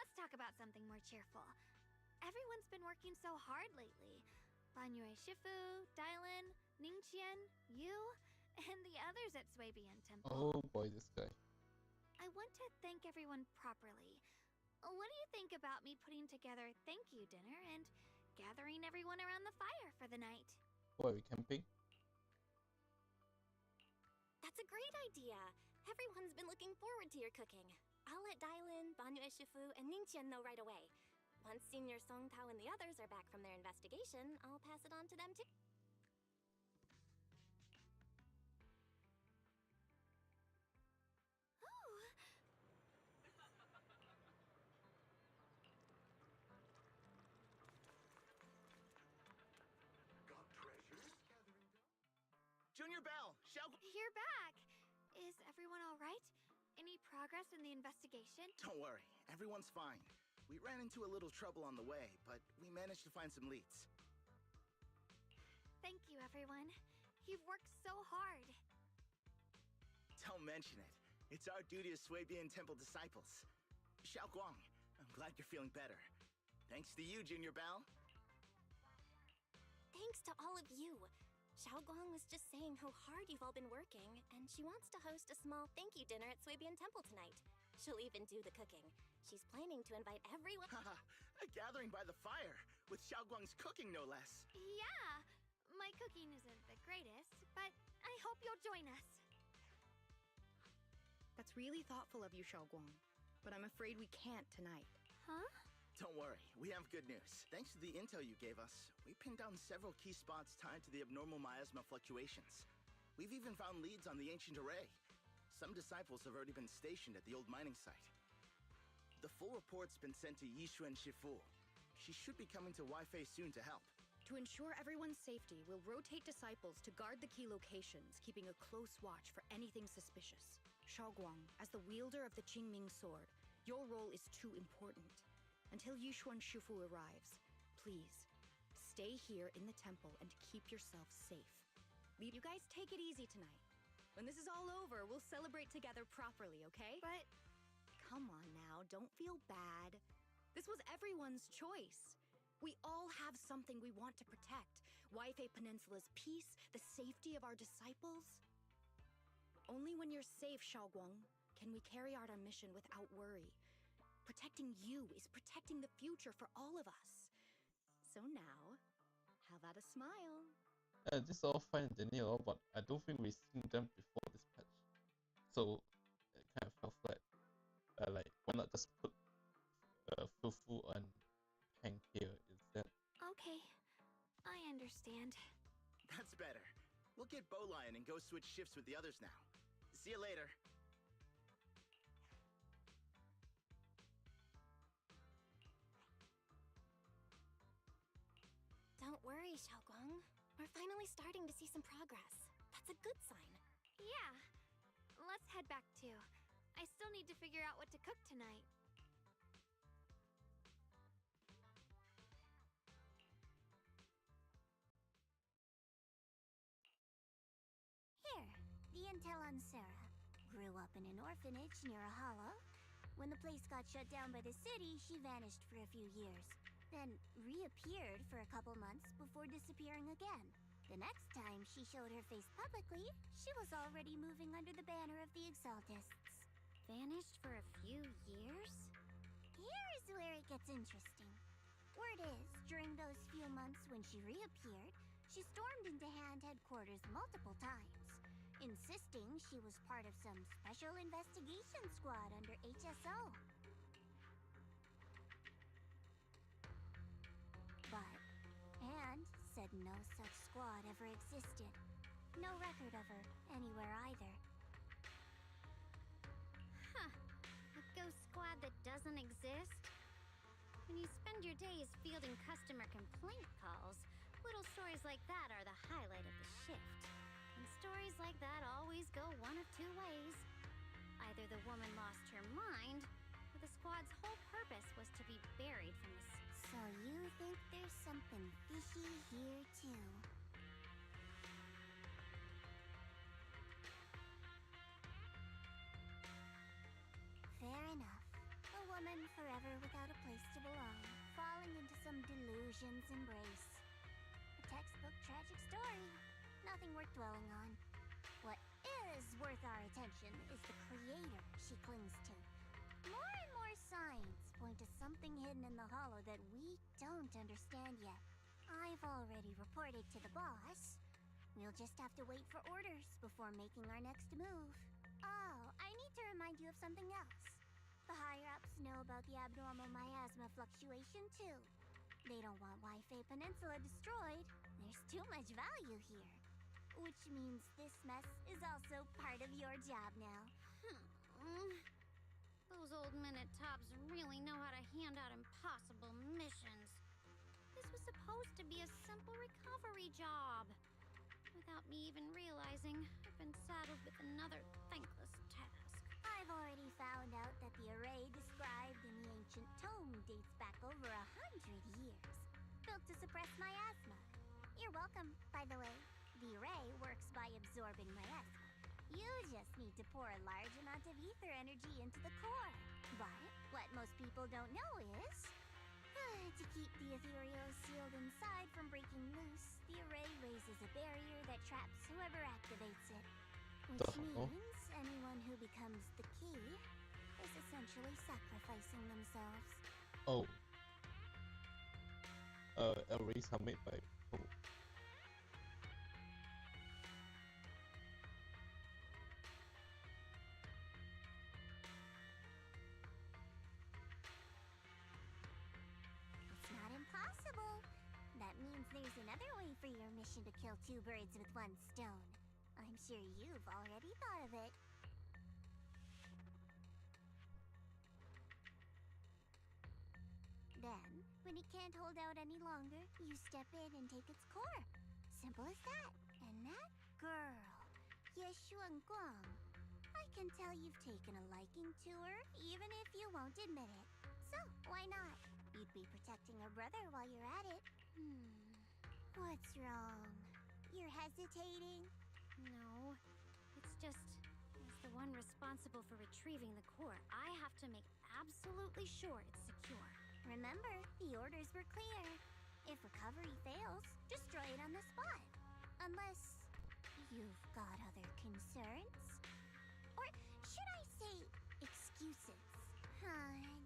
Let's talk about something more cheerful. Everyone's been working so hard lately. Banyue Shifu, Dylan, Ningqian, you, and the others at Swabian Temple. Oh boy, this guy. I want to thank everyone properly. What do you think about me putting together a thank you dinner and gathering everyone around the fire for the night? Oh, are we camping? That's a great idea. Everyone's been looking forward to your cooking. I'll let Dylan, Banyue Shifu, and Ningqian know right away. Once Senior Song Tao and the others are back from their investigation, I'll pass it on to them too. Got treasures? Junior Bell, You're back! Is everyone alright? Any progress in the investigation? Don't worry, everyone's fine. We ran into a little trouble on the way, but we managed to find some leads. Thank you, everyone. You've worked so hard. Don't mention it. It's our duty as Swabian Temple disciples. Xiaoguang, I'm glad you're feeling better. Thanks to you, Junior Bao. Thanks to all of you. Xiaoguang was just saying how hard you've all been working, and she wants to host a small thank you dinner at Swabian Temple tonight. She'll even do the cooking. She's planning to invite everyone. Haha, a gathering by the fire, with Xiaoguang's cooking no less. Yeah, my cooking isn't the greatest, but I hope you'll join us. That's really thoughtful of you, Xiaoguang, but I'm afraid we can't tonight. Huh? Don't worry, we have good news. Thanks to the intel you gave us, we pinned down several key spots tied to the abnormal miasma fluctuations. We've even found leads on the ancient array. Some disciples have already been stationed at the old mining site. The full report's been sent to Yishuan Shifu. She should be coming to Waifei soon to help. To ensure everyone's safety, we'll rotate disciples to guard the key locations, keeping a close watch for anything suspicious. Xiaoguang, as the wielder of the Qingming sword, your role is too important. Until Yishuan Shifu arrives, please, stay here in the temple and keep yourself safe. You guys take it easy tonight. When this is all over, we'll celebrate together properly, okay? But come on now, don't feel bad. This was everyone's choice. We all have something we want to protect. Waifei Peninsula's peace, the safety of our disciples. Only when you're safe, Xiaoguang, can we carry out our mission without worry. Protecting you is protecting the future for all of us. So now, how about a smile? This is all fine and dandy, but I don't think we've seen them before this patch. So it kind of felt flat. Like, why not just put Fufu and Peng here instead? Okay, I understand. That's better. We'll get Bowline and go switch shifts with the others now. See you later. Don't worry, Xiaoguang. We're finally starting to see some progress. That's a good sign. Yeah, let's head back too. I still need to figure out what to cook tonight. Here, the intel on Sarah. Grew up in an orphanage near a hollow. When the place got shut down by the city, she vanished for a few years. Then reappeared for a couple months before disappearing again. The next time she showed her face publicly, she was already moving under the banner of the Exaltists. Vanished for a few years? Here's where it gets interesting. Word is, during those few months when she reappeared, she stormed into Hand headquarters multiple times, insisting she was part of some special investigation squad under HSO. But Hand said no such squad ever existed. No record of her anywhere either. Huh. A ghost squad that doesn't exist? When you spend your days fielding customer complaint calls, little stories like that are the highlight of the shift. And stories like that always go one of two ways. Either the woman lost her mind, or the squad's whole purpose was to be buried from the So you think there's something fishy here too? Fair enough. A woman forever without a place to belong, falling into some delusion's embrace. A textbook tragic story. Nothing worth dwelling on. What is worth our attention is the creator she clings to. More and more signs point to something hidden in the hollow that we don't understand yet. I've already reported to the boss. We'll just have to wait for orders before making our next move. Oh, I need to remind you of something else. The higher-ups know about the abnormal miasma fluctuation, too. They don't want Waifei Peninsula destroyed. There's too much value here. Which means this mess is also part of your job now. Those old men at Tops really know how to hand out impossible missions. This was supposed to be a simple recovery job. Without me even realizing, I've been saddled with another thankless task. I've already found out that the array described in the ancient tome dates back over 100 years. Built to suppress miasma. You're welcome, by the way. The array works by absorbing miasma. You just need to pour a large amount of ether energy into the core. But what most people don't know is, to keep the ethereal sealed inside from breaking loose, the array raises a barrier that traps whoever activates it. Which means anyone who becomes the key is essentially sacrificing themselves. Oh. Arrays are made by people. It's not impossible. That means there's another way for your mission to kill two birds with one stone. I'm sure you've already thought of it. Then, when it can't hold out any longer, you step in and take its core. Simple as that. And that girl, Yeshuan Guang, I can tell you've taken a liking to her, even if you won't admit it. So, why not? You'd be protecting her brother while you're at it. What's wrong? You're hesitating? No, it's just, as the one responsible for retrieving the core, I have to make absolutely sure it's secure. Remember, the orders were clear. If recovery fails, destroy it on the spot. Unless you've got other concerns? Or should I say, excuses?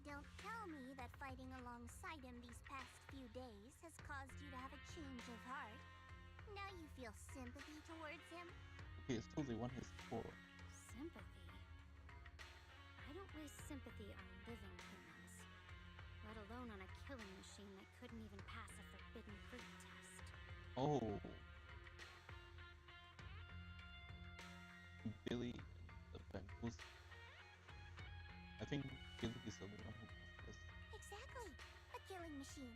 Don't tell me that fighting alongside him these past few days has caused you to have a change of heart. Now you feel sympathy towards him? He is totally one his core. Sympathy? I don't waste sympathy on living humans, let alone on a killing machine that couldn't even pass a forbidden fruit test. Oh. Billy and the bamboos. I think Billy is the only one who does this. Exactly. A killing machine.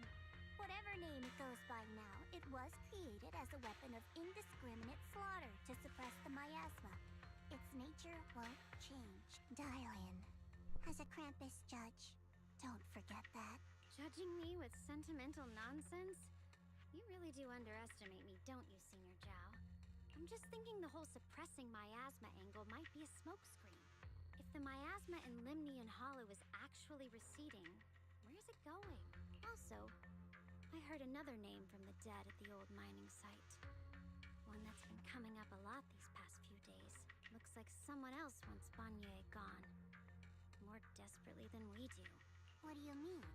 Whatever name it goes by now, it was created as a weapon of indiscriminate slaughter to suppress the miasma. Its nature won't change. Darling, as a Krampus judge, don't forget that. Judging me with sentimental nonsense? You really do underestimate me, don't you, Senior Zhao? I'm just thinking the whole suppressing miasma angle might be a smokescreen. If the miasma in Limnian Hollow is actually receding, where's it going? Also, I heard another name from the dead at the old mining site. One that's been coming up a lot these past few days. Looks like someone else wants Banye gone. More desperately than we do. What do you mean?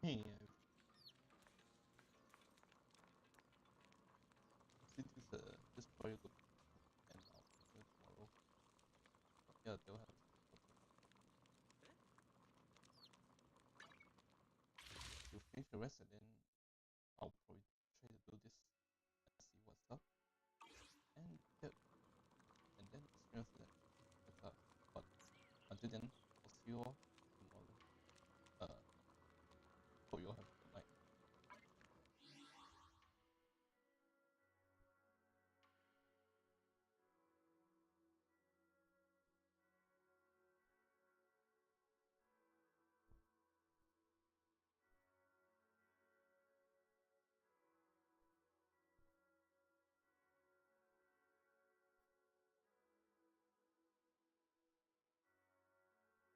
Hey, since this project will end after tomorrow. Yeah, they'll have to finish the rest and then I'll probably try to do this